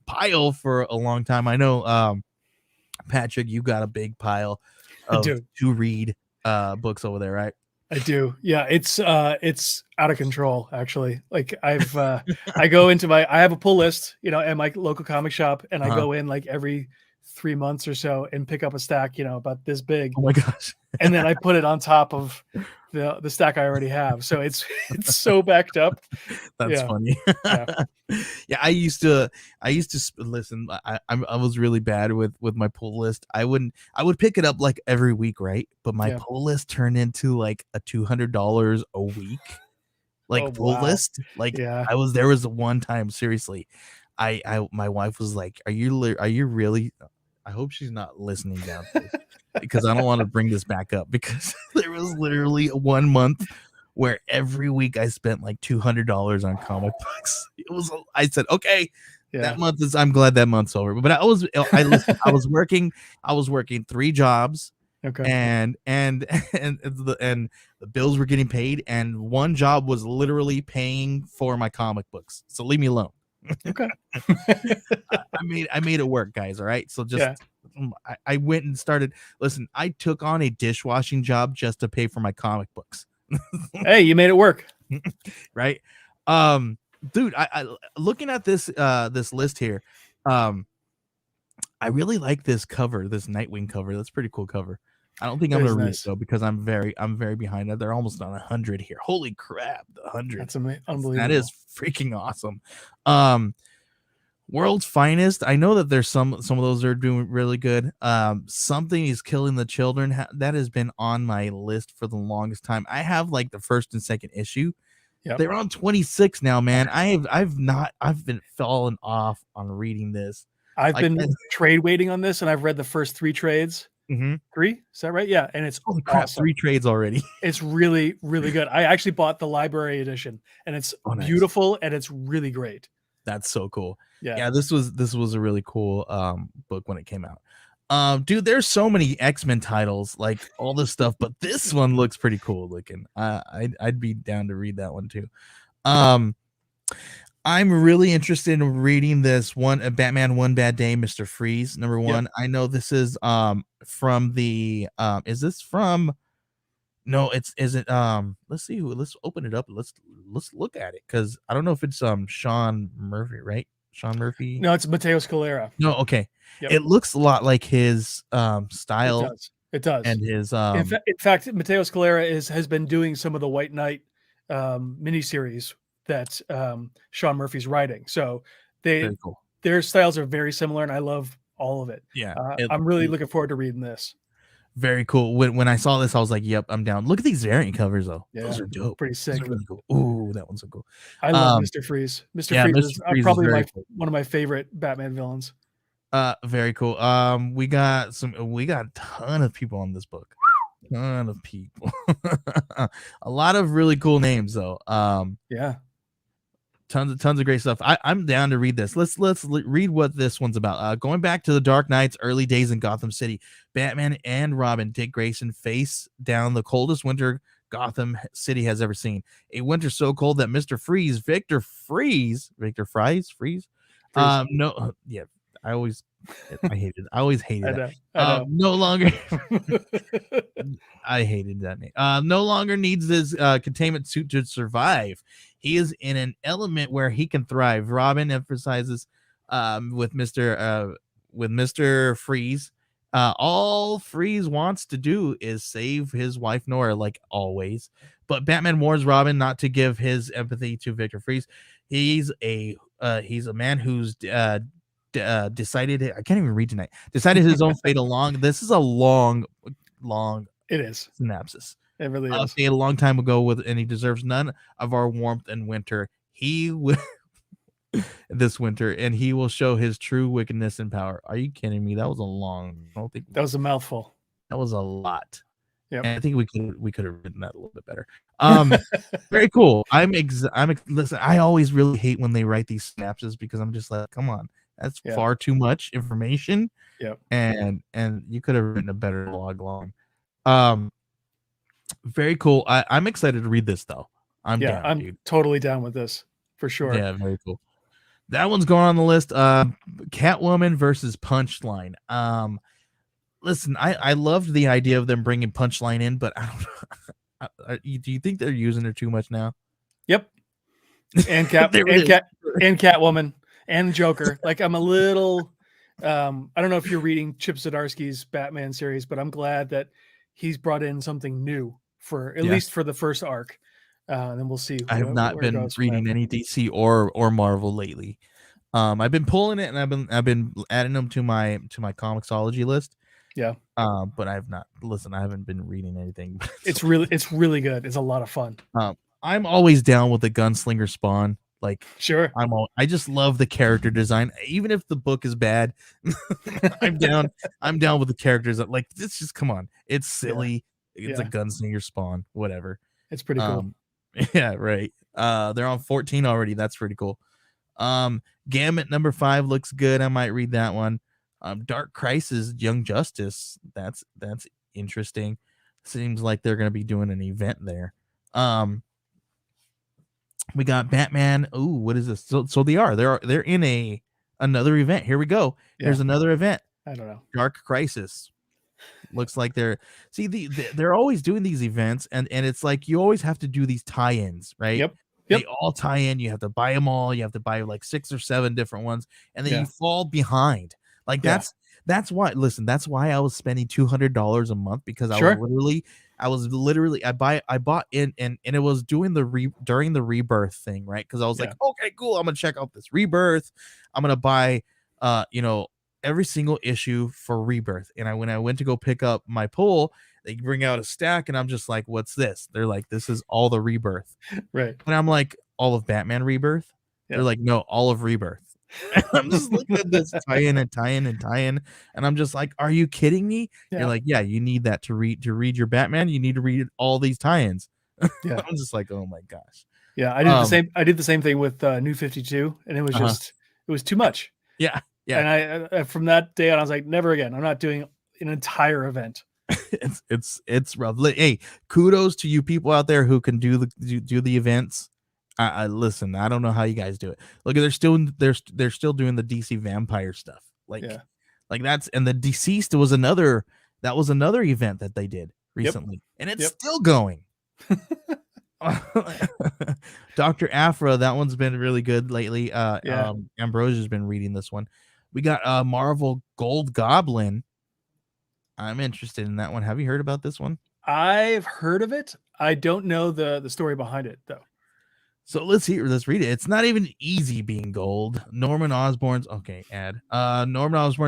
pile for a long time. I know, Patrick, you got a big pile of to read books over there, right? I do. Yeah, it's out of control actually. Like I have a pull list, at my local comic shop, and I go in like every 3 months or so and pick up a stack, about this big. Oh my gosh. And then I put it on top of the stack I already have. So it's so backed up. That's funny. Yeah. I used to listen. I was really bad with my pull list. I would pick it up like every week, right? But my pull list turned into like a $200 a week, like pull list. Like there was one time, seriously, my wife was like, are you really? I hope she's not listening down to this, because I don't want to bring this back up, because there was literally 1 month where every week I spent like $200 on comic books. I said, okay, that month I'm glad that month's over. But I was working 3 jobs. Okay. And the bills were getting paid, and one job was literally paying for my comic books. So leave me alone. Okay. I made it work, guys. All right. So I went and started. Listen, I took on a dishwashing job just to pay for my comic books. Hey, you made it work. Right. Dude, I looking at this list here. I really like this cover, this Nightwing cover. That's a pretty cool cover. I don't think I'm gonna read it though, because I'm very behind. They're almost on 100 here. Holy crap, the 100. That's unbelievable. That is freaking awesome. World's Finest. I know that there's some of those are doing really good. Something is Killing the Children. That has been on my list for the longest time. I have like the first and second issue. Yep. They're on 26 now, man. I've been falling off on reading this. I've been trade waiting on this, and I've read the first 3 trades. 3, is that right? Yeah, and it's holy crap, awesome. 3 trades already. It's really, really good. I actually bought the library edition, and it's beautiful, and it's really great. That's so cool. Yeah, this was a really cool book when it came out. Dude, there's so many X-Men titles, like all this stuff, but this one looks pretty cool looking. I'd be down to read that one too. I'm really interested in reading this one, Batman One Bad Day, Mr. Freeze, number 1. Yep. I know this is from the is this from let's see, let's open it up. Let's look at it, because I don't know if it's Sean Murphy, right? Sean Murphy. No, it's Mateo Scalera. No, okay. Yep. It looks a lot like his style. It does. And his in fact, Mateo Scalera has been doing some of the White Knight miniseries that Sean Murphy's writing. So their styles are very similar, and I love all of it. Yeah. I'm really looking forward to reading this. Very cool. When I saw this, I was like, yep, I'm down. Look at these variant covers though. Yeah, those are dope. Pretty sick. Those are really cool. Ooh, that one's so cool. I love Mr. Freeze. Mr. Freeze is probably one of my favorite Batman villains. Very cool. We got a ton of people on this book. Ton of people. A lot of really cool names though. Yeah. Tons of great stuff. I'm down to read this. Let's read what this one's about. Going back to the Dark Knight's early days in Gotham City, Batman and Robin, Dick Grayson, face down the coldest winter Gotham City has ever seen. A winter so cold that Mr. Freeze, Victor Fries. No, yeah, I always hated that. No longer. I hated that name. No longer needs his containment suit to survive. He is in an element where he can thrive. Robin emphasizes with Mr. Freeze All Freeze wants to do is save his wife Nora, like always. But Batman warns Robin not to give his empathy to Victor Freeze. He's a man who's decided. I can't even read tonight. Decided his own fate along. This is a long It is. synopsis. It really is. Fate a long time ago and he deserves none of our warmth and winter. He will this winter, and he will show his true wickedness and power. Are you kidding me? That was a long. I don't think That was a mouthful. that was a lot. Yeah, I think we could have written that a little bit better. Very cool. Listen, I always really hate when they write these synapses because I'm just like, come on, that's far too much information. Yep. And you could have written a better log long. Very cool. I'm excited to read this though. I'm down, dude. Totally down with this for sure. Yeah, very cool. That one's going on the list. Catwoman versus Punchline. Listen, I loved the idea of them bringing Punchline in, but I don't know. Do you think they're using her too much now? Yep. And Catwoman and Joker. Like I'm a little. I don't know if you're reading Chip Zdarsky's Batman series, but I'm glad that he's brought in something new for at least for the first arc. And then we'll see. I have not been reading any DC or Marvel lately. I've been pulling it and I've been adding them to my Comixology list. Yeah. But I haven't been reading anything. It's really good. It's a lot of fun. I'm always down with the Gunslinger Spawn. Like, sure. I just love the character design. Even if the book is bad, I'm down with the characters. Like, it's just, come on. It's silly. Yeah. It's a Gunslinger Spawn, whatever. It's pretty cool. Yeah, right. They're on 14 already. That's pretty cool. Gambit number 5 looks good. I might read that one. Dark Crisis, Young Justice. That's interesting. Seems like they're going to be doing an event there. We got Batman. Ooh, what is this? So they're in another event. Here we go. Yeah. Here's another event. I don't know. Dark Crisis. Looks like they're always doing these events, and it's like you always have to do these tie-ins, right? Yep. They all tie in. You have to buy them all. You have to buy like 6 or 7 different ones, and then you fall behind. Like that's why. Listen, that's why I was spending $200 a month because I was literally I bought in and it was doing during the Rebirth thing, right? Because I was like, okay, cool. I'm gonna check out this Rebirth. I'm gonna buy every single issue for Rebirth. And when I went to go pick up my pull, they bring out a stack, and I'm just like, what's this? They're like, this is all the Rebirth, right? And I'm like, all of Batman Rebirth. They're like, no, all of Rebirth. I'm just looking at this tie-in, and I'm just like, are you kidding me? You're like, yeah, you need that to read your Batman. You need to read all these tie-ins. Yeah. I'm just like, oh my gosh. Yeah, I did the same thing with New 52, and it was just it was too much. Yeah. And I from that day on, I was like, never again. I'm not doing an entire event. It's rough. Hey, kudos to you people out there who can do the events. I listen. I don't know how you guys do it. Look, they're still doing the DC vampire stuff. Like that's, and the Deceased was another event that they did recently, and it's still going. Dr. Aphra, that one's been really good lately. Ambrosia's been reading this one. We got Marvel Gold Goblin. I'm interested in that one. Have you heard about this one? I've heard of it. I don't know the story behind it though. So let's read it. It's not even easy being gold. Norman Osborn's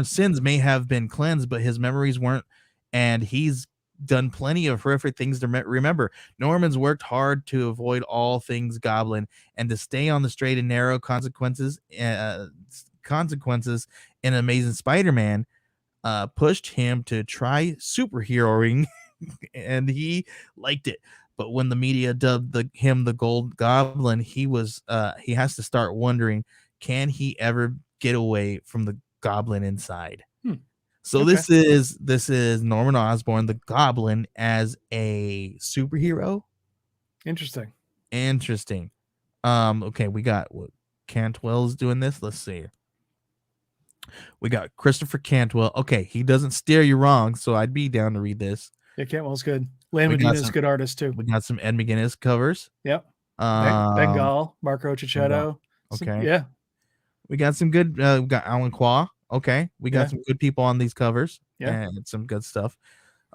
sins may have been cleansed, but his memories weren't, and he's done plenty of horrific things to remember. Norman's worked hard to avoid all things goblin and to stay on the straight and narrow. Consequences in Amazing Spider-Man pushed him to try superheroing, and he liked it. But when the media dubbed him the Gold Goblin, he has to start wondering, can he ever get away from the goblin inside? So this is Norman Osborn, the Goblin, as a superhero. Interesting. Okay, we got Cantwell's doing this. Let's see. We got Christopher Cantwell. Okay, he doesn't steer you wrong, so I'd be down to read this. Yeah, Cantwell's good. Lan Medina's a good artist too. We got some Ed McGuinness covers. Yep. Bengal, Marco Cicchetto. Okay. Yeah. We got some good. We got Alan Qua. Okay. We got some good people on these covers. Yeah. and some good stuff.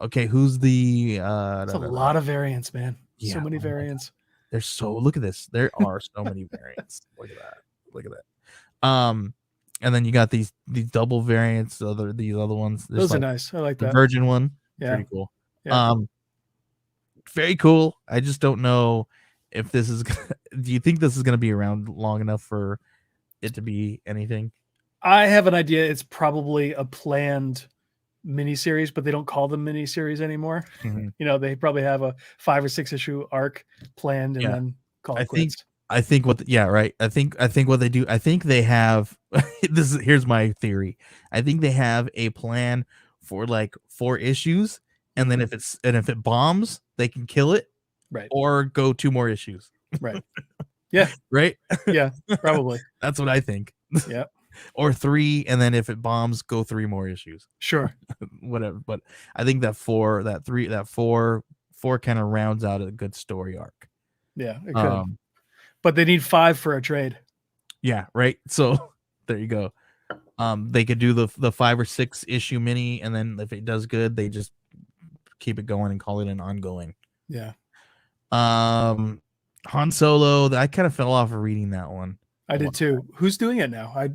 Okay, who's the It's a lot of variants, man. So many oh my God. variants. There's so look at this. There are so many variants. Look at that. Look at that. And then you got these double variants, these other ones. There's Those are like nice. I like the that. virgin one. Yeah. Pretty cool. Yeah. Very cool. I just don't know if this is do you think this is gonna be around long enough for it to be anything? I have an idea. It's probably a planned miniseries, but they don't call them miniseries anymore. Mhm. You know, they probably have a 5 or 6 issue arc planned and Yeah. then call I it think quits. I think what yeah, right. I think what they do, I think they have here's my theory. I think they have a plan for like 4 issues, and then if it bombs, they can kill it Right. or go 2 more issues. Right. Yeah. Right? Yeah. Probably. That's what I think. Yeah. Or 3, and then if it bombs, go 3 more issues. Sure. Whatever. But I think that 4, that 3, that 4 kind of rounds out a good story arc. Yeah, it could. But they need 5 for a trade. Yeah, right. So there you go. They could do the 5 or 6 issue mini, and then if it does good, they just keep it going and call it an ongoing. Yeah. Han Solo, I kind of fell off of reading that one. I did too. Who's doing it now? I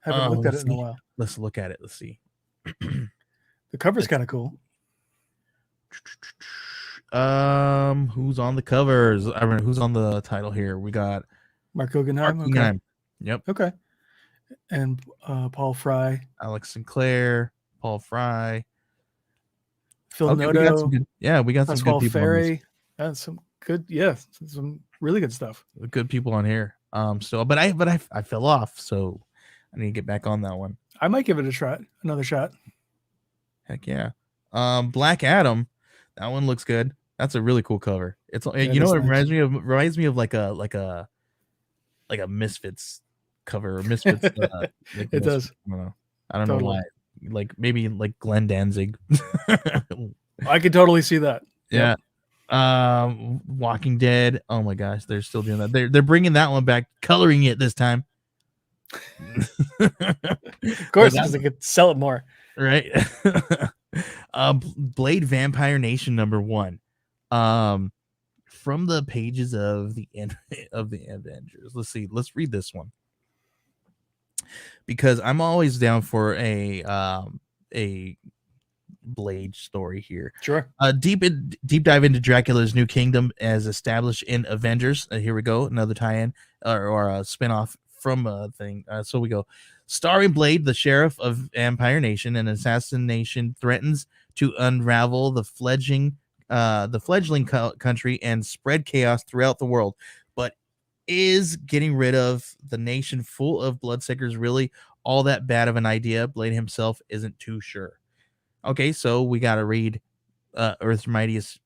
haven't looked at it in a while. Let's look at it. Let's see. The cover's kind of cool. Who's on the covers? I mean, who's on the title here? We got Mark Guggenheim. Mark Guggenheim. Yep. Okay. And Paul Fry, Alex Sinclair, Paul Fry, Phil okay, Noto. we got some good people. Ferry. That's some good, some really good stuff. Good people on here. So, but I fell off, so I need to get back on that one. I might give it a try, another shot. Heck yeah. Black Adam, that one looks good. That's a really cool cover. It's you know what it reminds me of like a Misfits cover or Misfits. It does. I don't know why. Like maybe like Glenn Danzig. I could totally see that. Yeah. Walking Dead. Oh my gosh, they're still doing that. They're bringing that one back, coloring it this time. Of course, because they could sell it more. Right. Blade Vampire Nation #1. From the pages of the Avengers. Let's see. Let's read this one. Because I'm always down for a Blade story here. Sure. Deep dive into Dracula's new kingdom as established in Avengers. Here we go, another tie-in or a spin-off from a thing. So we go. Starring Blade, the sheriff of Vampire Nation, an assassination threatens to unravel the fledgling country and spread chaos throughout the world. But is getting rid of the nation full of bloodsuckers really all that bad of an idea? Blade himself isn't too sure. Okay, so we got to read Earth's Mightiest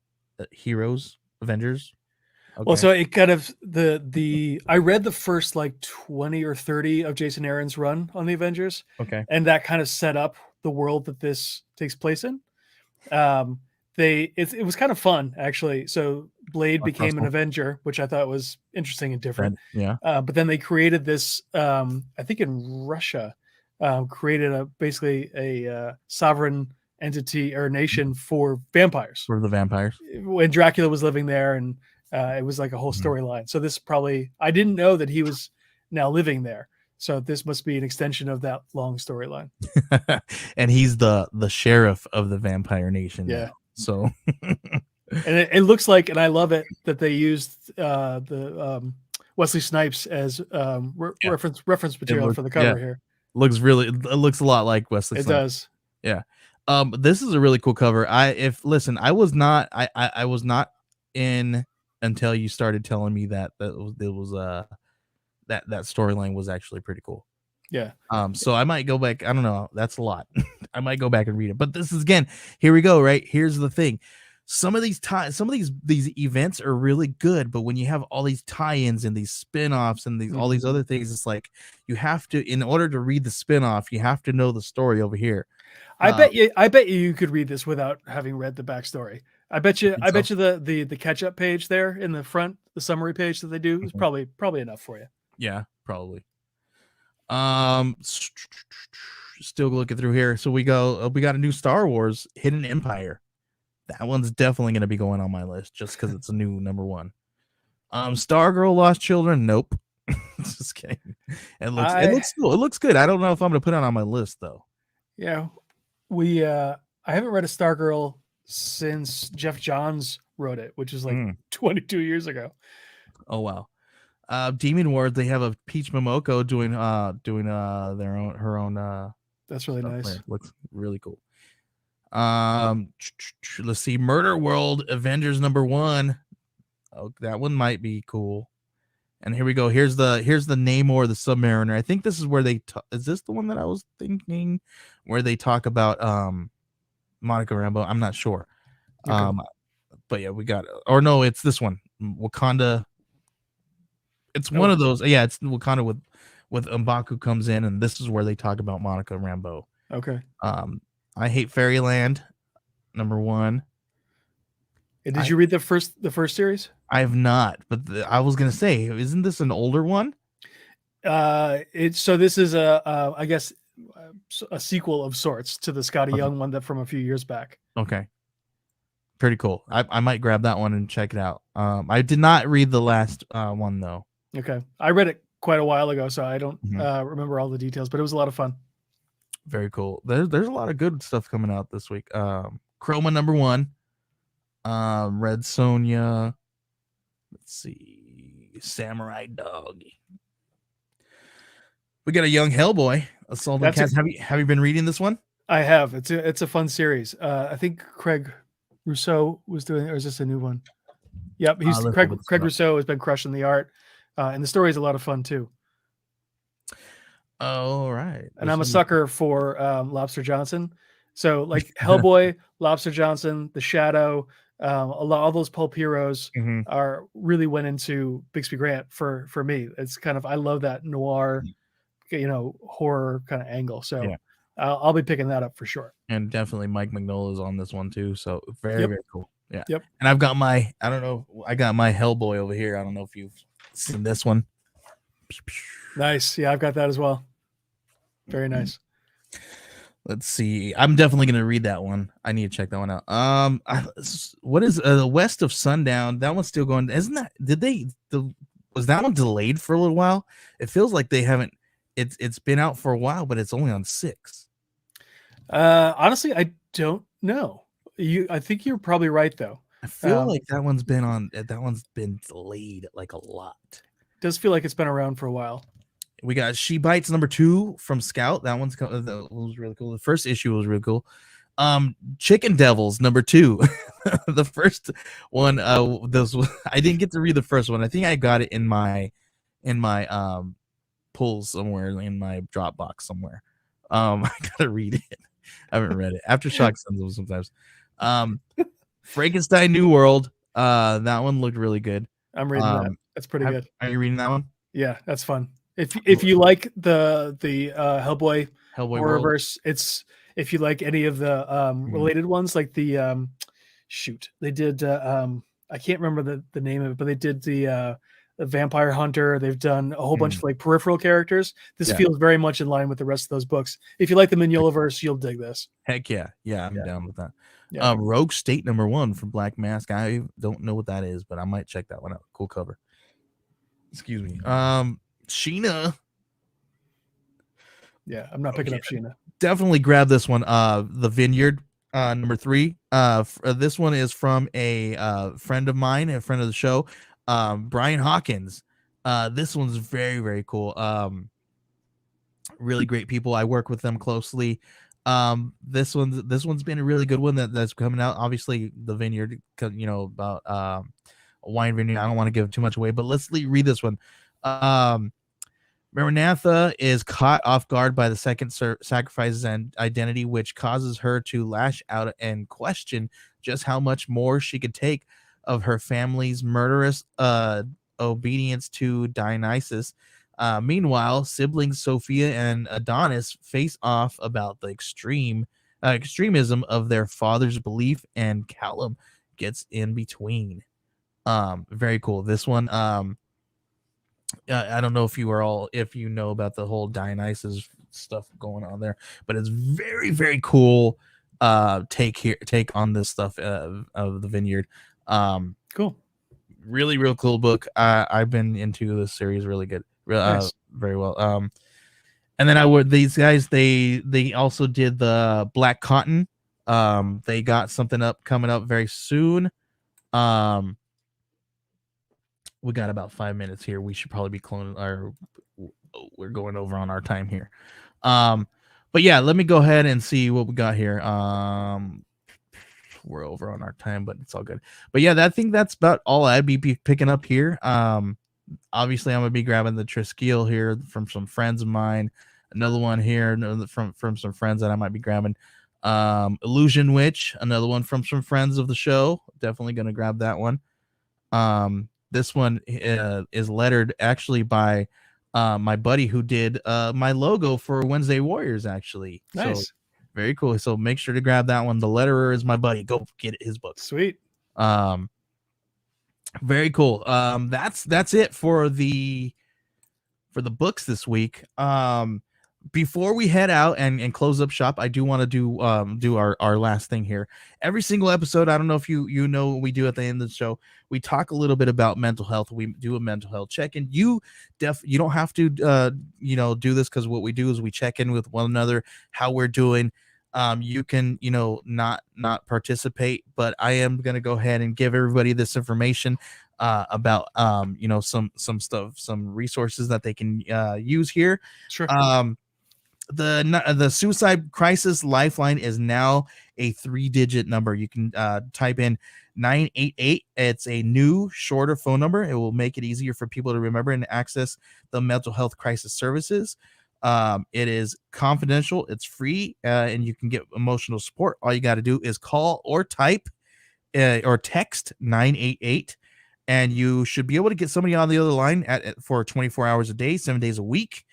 Heroes, Avengers. Okay. Well, so it kind of I read the first like 20 or 30 of Jason Aaron's run on the Avengers. Okay. And that kind of set up the world that this takes place in. It was kind of fun actually. So Blade became an Avenger, which I thought was interesting and different. Yeah. But then they created this, I think in Russia, created basically a sovereign entity or nation for vampires. For the vampires. When Dracula was living there, and it was like a whole storyline. So this I didn't know that he was now living there. So this must be an extension of that long storyline. And he's the sheriff of the Vampire Nation. Yeah. Now, so and it looks like, and I love it that they used the Wesley Snipes as reference material for the cover here. It looks a lot like Wesley Snipes. It does. Yeah. This is a really cool cover. I was not in until you started telling me that that storyline was actually pretty cool. Yeah. So I might go back. I don't know. That's a lot. I might go back and read it. But this is, again, here we go, right? Here's the thing. Some of these events are really good, but when you have all these tie-ins and these spin-offs and all these other things, it's like you have to, in order to read the spin-off, you have to know the story over here. I bet you could read this without having read the backstory. I bet you the catch-up page there in the front, the summary page that they do is probably enough for you. Yeah, probably. Still looking through here. So we got a new Star Wars Hidden Empire. That one's definitely going to be going on my list just because it's a new number one. Stargirl Lost Children. Nope. Just kidding. It looks cool. It looks good. I don't know if I'm going to put it on my list though. Yeah, I haven't read a Stargirl since Jeff Johns wrote it, which is like 22 years ago. Oh wow. Demon Wars, they have a Peach Momoko doing her own that's really nice. There. Looks really cool. Let's see, Murder World Avengers #1. Oh, that one might be cool. And here we go. Here's the Namor the Submariner. I think this is where is this the one that I was thinking where they talk about Monica Rambeau? I'm not sure. Okay. But yeah, we got or no, it's this one. Wakanda. It's one of those. Yeah, it's Wakanda with M'Baku comes in, and this is where they talk about Monica Rambeau. Okay. I Hate Fairyland #1. Did you read the first series? I have not, but I was gonna say, isn't this an older one? This is I guess a sequel of sorts to the Scotty Young one that from a few years back. Okay. Pretty cool. I might grab that one and check it out. I did not read the last one though. Okay. I read it quite a while ago, so I don't remember all the details, but it was a lot of fun. Very cool. There's a lot of good stuff coming out this week. Chroma #1. Red Sonja. Let's see. Samurai Dog. We got a young Hellboy. Assault on Cats. Have you been reading this one? I have. It's a fun series. I think Craig Rousseau was doing, or is this a new one? Yep, Craig Rousseau has been crushing the art, and the story is a lot of fun too. All right. And I'm a sucker for Lobster Johnson. So like Hellboy, Lobster Johnson, The Shadow, all those pulp heroes really went into Bixby Grant for me. It's kind of, I love that noir, horror kind of angle. So yeah. I'll be picking that up for sure. And definitely Mike Mignola is on this one too. So very cool. Yeah. Yep. And I've got my Hellboy over here. I don't know if you've seen this one. Nice. Yeah, I've got that as well. Very nice. Let's see. I'm definitely going to read that one. I need to check that one out. What is the West of Sundown? That one's still going. Isn't that? Was that one delayed for a little while? It feels like they haven't. It's been out for a while, but it's only on 6. Honestly, I don't know. I think you're probably right though. I feel like that one's been delayed like a lot. It does feel like it's been around for a while. We got She Bites #2 from Scout. That was really cool. The first issue was really cool. Chicken Devils #2. The first one, I didn't get to read the first one. I think I got it in my pulls somewhere in my Dropbox somewhere. I gotta read it. I haven't read it. Aftershock sends them sometimes. Frankenstein New World. That one looked really good. I'm reading that. That's pretty good. Are you reading that one? Yeah, that's fun. If you like the Hellboy horrorverse, it's if you like any of the related ones, like the they did I can't remember the name of it, but they did the Vampire Hunter. They've done a whole bunch of like peripheral characters. This feels very much in line with the rest of those books. If you like the Mignolaverse, you'll dig this. Heck yeah. I'm down with that. Yeah. Rogue State #1 from Black Mask. I don't know what that is, but I might check that one out. Cool cover. Excuse me. Sheena. Yeah, I'm not picking up Sheena. Definitely grab this one. The Vineyard, #3. This one is from a friend of mine, a friend of the show, Brian Hawkins. This one's very, very cool. Really great people. I work with them closely. This one's been a really good one that's coming out. Obviously, the Vineyard, about a wine vineyard. I don't want to give too much away, but let's read this one. Maranatha is caught off guard by the second sacrifice's identity, which causes her to lash out and question just how much more she could take of her family's murderous obedience to Dionysus. Meanwhile, siblings Sophia and Adonis face off about the extremism of their father's belief, and Callum gets in between. Very cool. This one, I don't know if you know about the whole Dionysus stuff going on there, but it's very, very cool take on this stuff of the vineyard. Cool. Really real cool book. I've been into this series really good. Nice. Very well. And then I would these guys they also did the Black Cotton. They got something coming up very soon. We got about 5 minutes here. We should probably be cloning our we're going over on our time here. But yeah, let me go ahead and see what we got here. We're over on our time, but it's all good. But yeah, I think that's about all I'd be picking up here. Obviously I'm gonna be grabbing the Triskele here from some friends of mine. Another one here from some friends that I might be grabbing. Illusion Witch, another one from some friends of the show. Definitely gonna grab that one. This one is lettered actually by my buddy who did my logo for Wednesday Warriors, actually. Nice. So very cool. So make sure to grab that one. The letterer is my buddy. Go get his book. Sweet. Very cool. That's it for the books this week. Before we head out and close up shop, I do want to do our last thing here. Every single episode, I don't know if you know what we do at the end of the show. We talk a little bit about mental health. We do a mental health check-in. You don't have to do this, because what we do is we check in with one another, how we're doing. You can not participate, but I am gonna go ahead and give everybody this information about some stuff, some resources that they can use here. Sure. The suicide crisis lifeline is now a 3-digit number. You can type in 988. It's a new, shorter phone number. It will make it easier for people to remember and access the mental health crisis services. It is confidential, it's free, and you can get emotional support. All you got to do is call or type or text 988, and you should be able to get somebody on the other line for 24 hours a day, 7 days a week.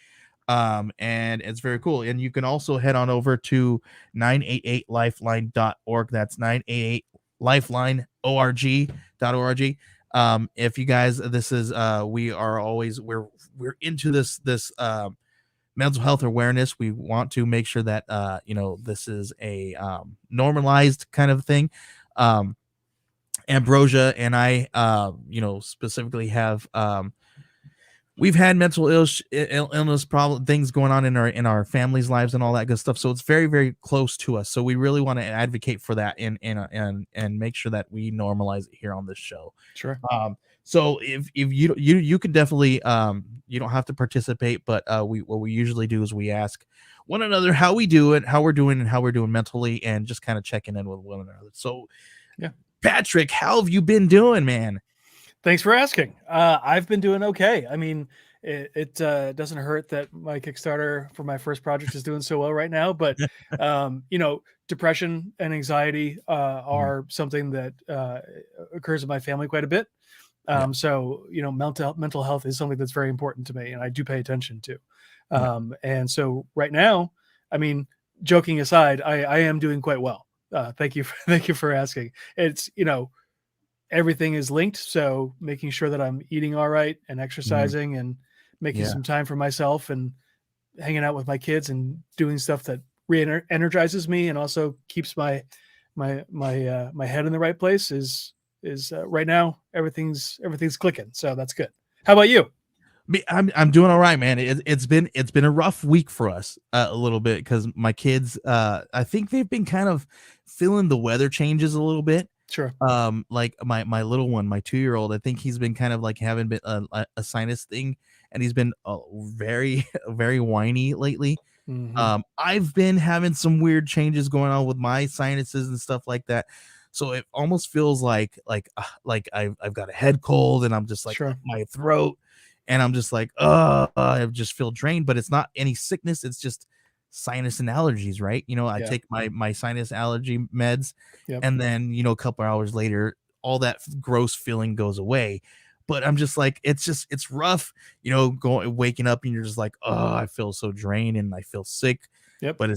And it's very cool. And you can also head on over to 988lifeline.org. That's 988lifeline.org. If you guys, this is we're into this mental health awareness. We want to make sure that this is a normalized kind of thing. Ambrosia and I specifically have we've had mental illness problem things going on in our families' lives and all that good stuff. So it's very, very close to us. So we really want to advocate for that and make sure that we normalize it here on this show. Sure. So if you can definitely you don't have to participate, but what we usually do is we ask one another how we do it, how we're doing, and how we're doing mentally, and just kind of checking in with one another. So yeah, Patrick, how have you been doing, man? Thanks for asking. I've been doing okay. I mean, it doesn't hurt that my Kickstarter for my first project is doing so well right now, but depression and anxiety are something that occurs in my family quite a bit. So mental health is something that's very important to me, and I do pay attention to. And so right now, I mean, joking aside, I am doing quite well. Thank you for asking. It's everything is linked, so making sure that I'm eating all right and exercising and making some time for myself and hanging out with my kids and doing stuff that re-energizes me and also keeps my head in the right place is right now everything's clicking, so that's good. How about you? I'm doing all right, man. It's been a rough week for us a little bit, because my kids I think they've been kind of feeling the weather changes a little bit. Sure. Like my little one, my 2-year-old, I think he's been kind of like having a sinus thing, and he's been very, very whiny lately. Mm-hmm. I've been having some weird changes going on with my sinuses and stuff like that. So it almost feels like I've got a head cold, and I'm just like my throat, and I'm just like, I just feel drained, but it's not any sickness. It's just sinus and allergies, right? I take my sinus allergy meds, and then a couple hours later, all that gross feeling goes away. But I'm just like, it's rough, waking up and you're just like, I feel so drained and I feel sick. Yep. But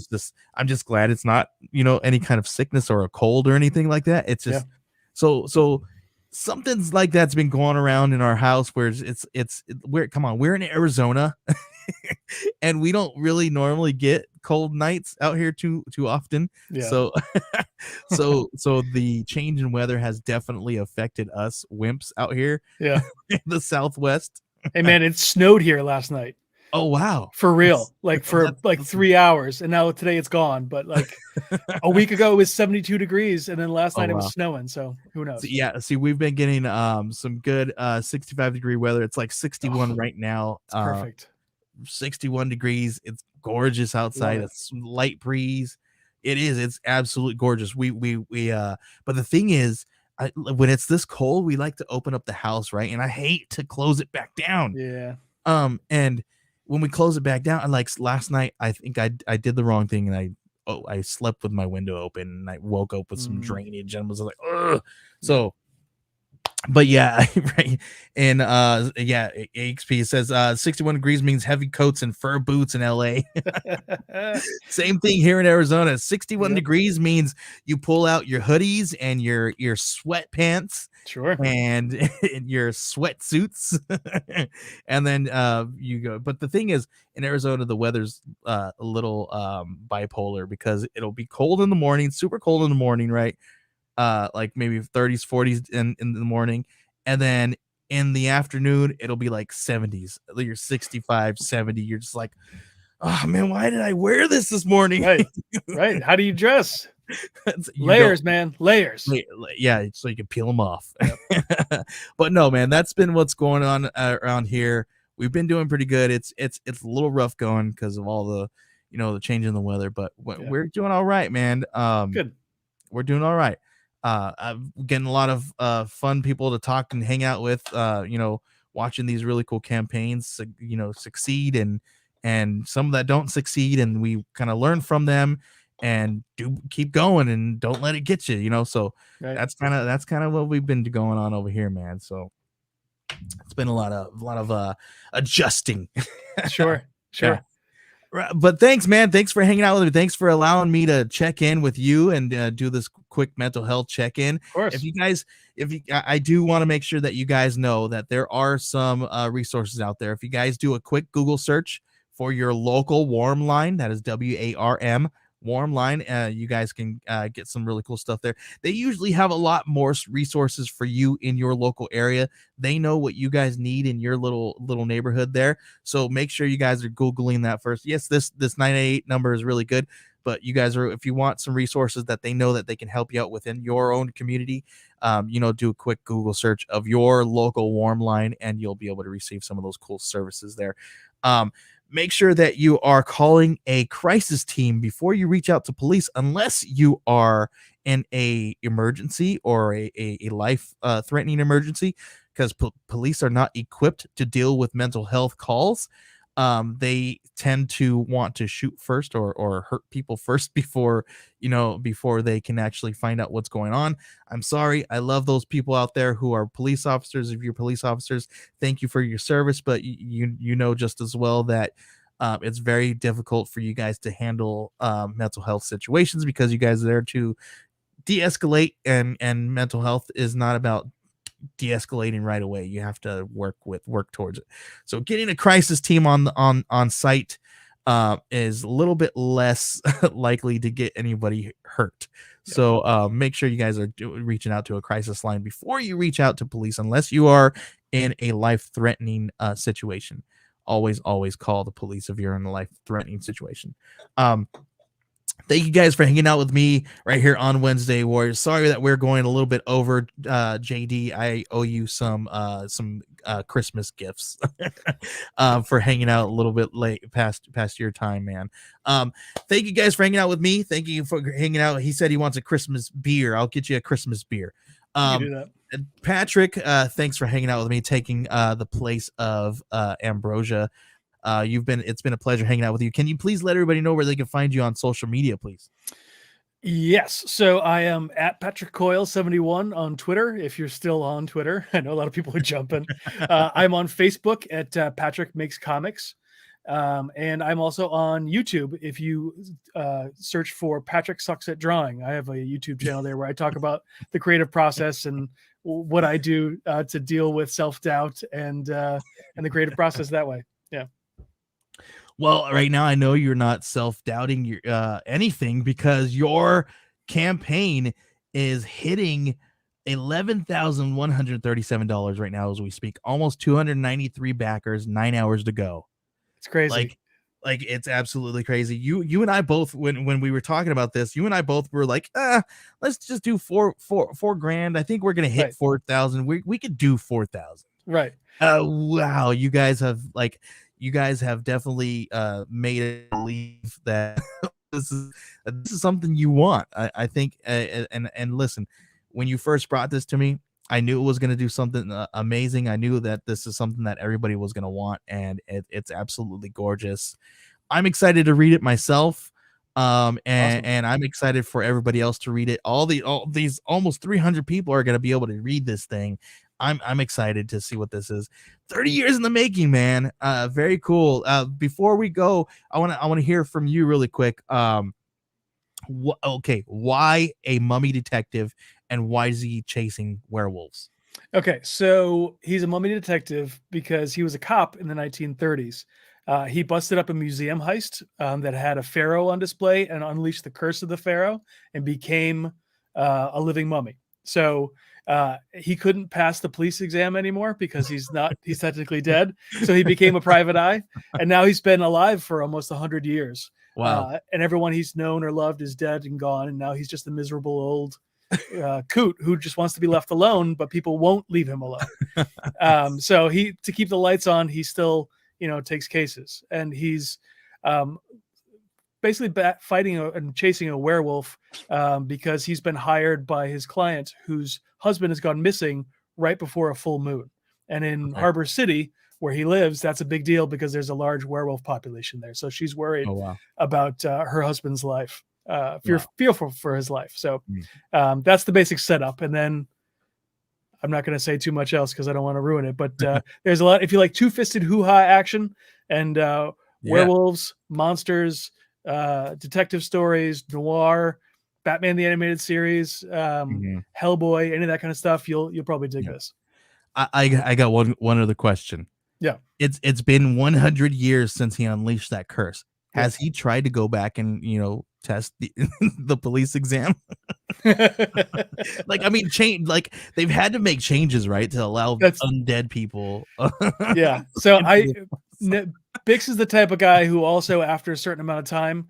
I'm just glad it's not any kind of sickness or a cold or anything like that. It's just so something's like that's been going around in our house where we're in Arizona and we don't really normally get cold nights out here too often. Yeah. So so the change in weather has definitely affected us wimps out here Yeah. in the Southwest. Hey man, it snowed here last night. Oh wow. For real. Like for like That's 3 hours, and now today it's gone, but like a week ago it was 72 degrees, and then last oh night it was wow. snowing, so who knows? So, yeah, see, we've been getting some good 65-degree weather. It's like 61 right now. It's perfect. 61 degrees. It's gorgeous outside. Love it. It's light breeze. It is. It's absolutely gorgeous. But the thing is, when it's this cold, we like to open up the house, right? And I hate to close it back down. Yeah. And when we close it back down, and like last night, I think I did the wrong thing, and I slept with my window open, and I woke up with some drainage, and was like, ugh. So, but yeah, right. And yeah, AXP says 61 degrees means heavy coats and fur boots in LA. Same thing here in Arizona. 61 degrees means you pull out your hoodies and your sweatpants. Sure. And your sweatsuits. And then you go. But the thing is, in Arizona, the weather's a little bipolar, because it'll be cold in the morning, super cold in the morning, right? Like maybe 30s, 40s in the morning. And then in the afternoon, it'll be like 70s. You're 65, 70. You're just like, oh man, why did I wear this morning? Right. Right. How do you dress? Layers, man. Layers. Yeah, so you can peel them off. Yep. But no, man, that's been what's going on around here. We've been doing pretty good. It's a little rough going because of all the, the change in the weather, but we're doing all right, man. Good. We're doing all right. I'm getting a lot of fun people to talk and hang out with, watching these really cool campaigns, succeed, and some that don't succeed, and we kind of learn from them and keep going and don't let it get you, so right. that's kind of what we've been going on over here, man. So it's been a lot of adjusting. Sure. Yeah. But thanks, man. Thanks for hanging out with me. Thanks for allowing me to check in with you and do this quick mental health check-in. Of course. I do want to make sure that you guys know that there are some resources out there. If you guys do a quick Google search for your local warm line, that is WARM, warm line, you guys can get some really cool stuff there. They usually have a lot more resources for you in your local area. They know what you guys need in your little neighborhood there, so make sure you guys are Googling that first. Yes, this 988 number is really good, but you guys if you want some resources that they know that they can help you out within your own community, do a quick Google search of your local warm line, and you'll be able to receive some of those cool services there. Make sure that you are calling a crisis team before you reach out to police, unless you are in a emergency or a life threatening emergency, because police are not equipped to deal with mental health calls. They tend to want to shoot first or hurt people first before they can actually find out what's going on. I'm sorry. I love those people out there who are police officers. If you're police officers, thank you for your service. But you know just as well that it's very difficult for you guys to handle mental health situations, because you guys are there to de-escalate, and mental health is not about de-escalating right away. You have to work towards it. So getting a crisis team on site is a little bit less likely to get anybody hurt. Yep. So make sure you guys are reaching out to a crisis line before you reach out to police, unless you are in a life-threatening situation. Always call the police if you're in a life-threatening situation. Thank you guys for hanging out with me right here on Wednesday Warriors. Sorry that we're going a little bit over. JD, I owe you some Christmas gifts for hanging out a little bit late past your time, man. Thank you guys for hanging out with me. Thank you for hanging out. He said he wants a Christmas beer. I'll get you a Christmas beer. You do that. Patrick, thanks for hanging out with me, taking the place of Ambrosia. It's been a pleasure hanging out with you. Can you please let everybody know where they can find you on social media, please? Yes. So I am at Patrick Coyle 71 on Twitter. If you're still on Twitter, I know a lot of people are jumping. I'm on Facebook at Patrick Makes Comics. And I'm also on YouTube. If you search for Patrick Sucks at Drawing, I have a YouTube channel there where I talk about the creative process and what I do to deal with self-doubt and the creative process that way. Yeah. Well, right now I know you're not self-doubting your anything, because your campaign is hitting $11,137 right now as we speak. Almost 293 backers, 9 hours to go. It's crazy. Like it's absolutely crazy. You and I both, when we were talking about this, you and I both were like, let's just do four grand. I think we're gonna hit 4,000. We could do 4,000. Right. Wow, you guys have definitely made it believe that this is something you want. I think, and listen, when you first brought this to me, I knew it was going to do something amazing. I knew that this is something that everybody was going to want, and it's absolutely gorgeous. I'm excited to read it myself. Awesome. And I'm excited for everybody else to read it. All these almost 300 people are going to be able to read this thing. I'm excited to see what this is. 30 years in the making, man. Very cool. Before we go, I want to hear from you really quick. Why a mummy detective, and why is he chasing werewolves? Okay, so he's a mummy detective because he was a cop in the 1930s. He busted up a museum heist that had a pharaoh on display and unleashed the curse of the pharaoh and became a living mummy. So he couldn't pass the police exam anymore because he's technically dead. So he became a private eye, and now he's been alive for almost 100 years. Wow. And everyone he's known or loved is dead and gone, and now he's just a miserable old coot who just wants to be left alone, but people won't leave him alone. So to keep the lights on, he still takes cases, and he's basically fighting and chasing a werewolf because he's been hired by his client whose husband has gone missing right before a full moon. And in Harbor City, where he lives, that's a big deal because there's a large werewolf population there. So she's worried about her husband's life, fearful for his life. So that's the basic setup. And then I'm not going to say too much else because I don't want to ruin it. But there's a lot. If you like two-fisted hoo-ha action and werewolves, monsters, detective stories, noir, Batman the Animated Series, Hellboy, any of that kind of stuff, you'll probably dig this. I got one other question. Yeah. It's been 100 years since he unleashed that curse. Has he tried to go back and test the police exam? Like, I mean, like they've had to make changes, right, to allow undead people. Yeah. So Bix is the type of guy who also, after a certain amount of time,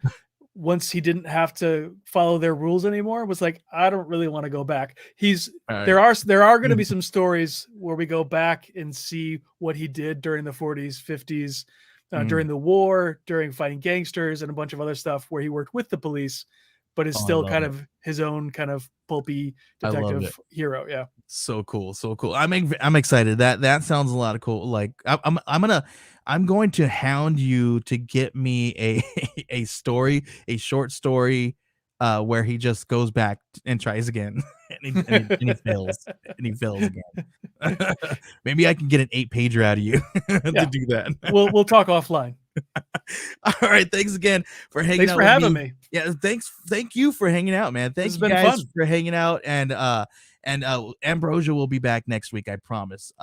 once he didn't have to follow their rules anymore, was like, I don't really want to go back. There are going to be some stories where we go back and see what he did during the 40s, 50s, during the war, during fighting gangsters, and a bunch of other stuff where he worked with the police, but is still kind of his own kind of pulpy detective hero. Yeah. So cool. I'm excited. That sounds a lot of cool. Like I'm going to hound you to get me a short story where he just goes back and tries again and he fails and he fails again. Maybe I can get an 8-pager out of you to do that. We'll talk offline. All right, thanks again for hanging out. Thanks for having me. Yeah, thank you for hanging out, man. Thank you guys for hanging out, and Ambrosia will be back next week, I promise.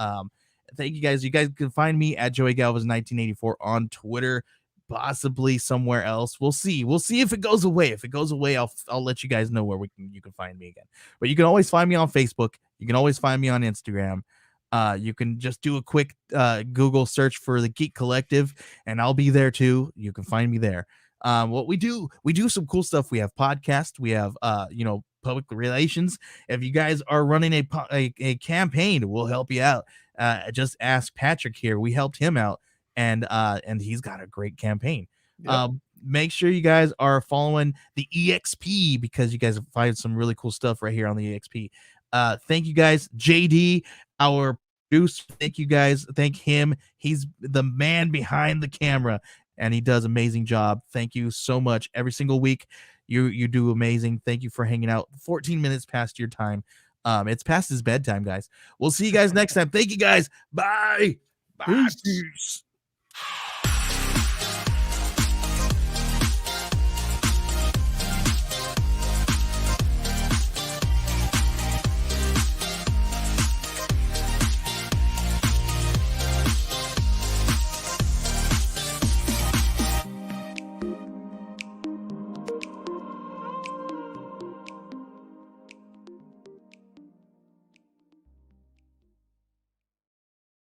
Thank you guys. You guys can find me at Joey Galvez 1984 on Twitter, possibly somewhere else. We'll see if it goes away. If it goes away, I'll let you guys know where you can find me again. But you can always find me on Facebook. You can always find me on Instagram. You can just do a quick Google search for the Geek Collective, and I'll be there too. You can find me there. What we do some cool stuff. We have podcasts. We have public relations. If you guys are running a campaign, we'll help you out. Just ask Patrick here. We helped him out, and he's got a great campaign. Yep. Make sure you guys are following the EXP because you guys find some really cool stuff right here on the EXP. Thank you guys. JD, our producer, thank you guys. Thank him. He's the man behind the camera, and he does an amazing job. Thank you so much. Every single week, you do amazing. Thank you for hanging out. 14 minutes past your time. It's past his bedtime, guys. We'll see you guys next time. Thank you, guys. Bye. Bye. Peace.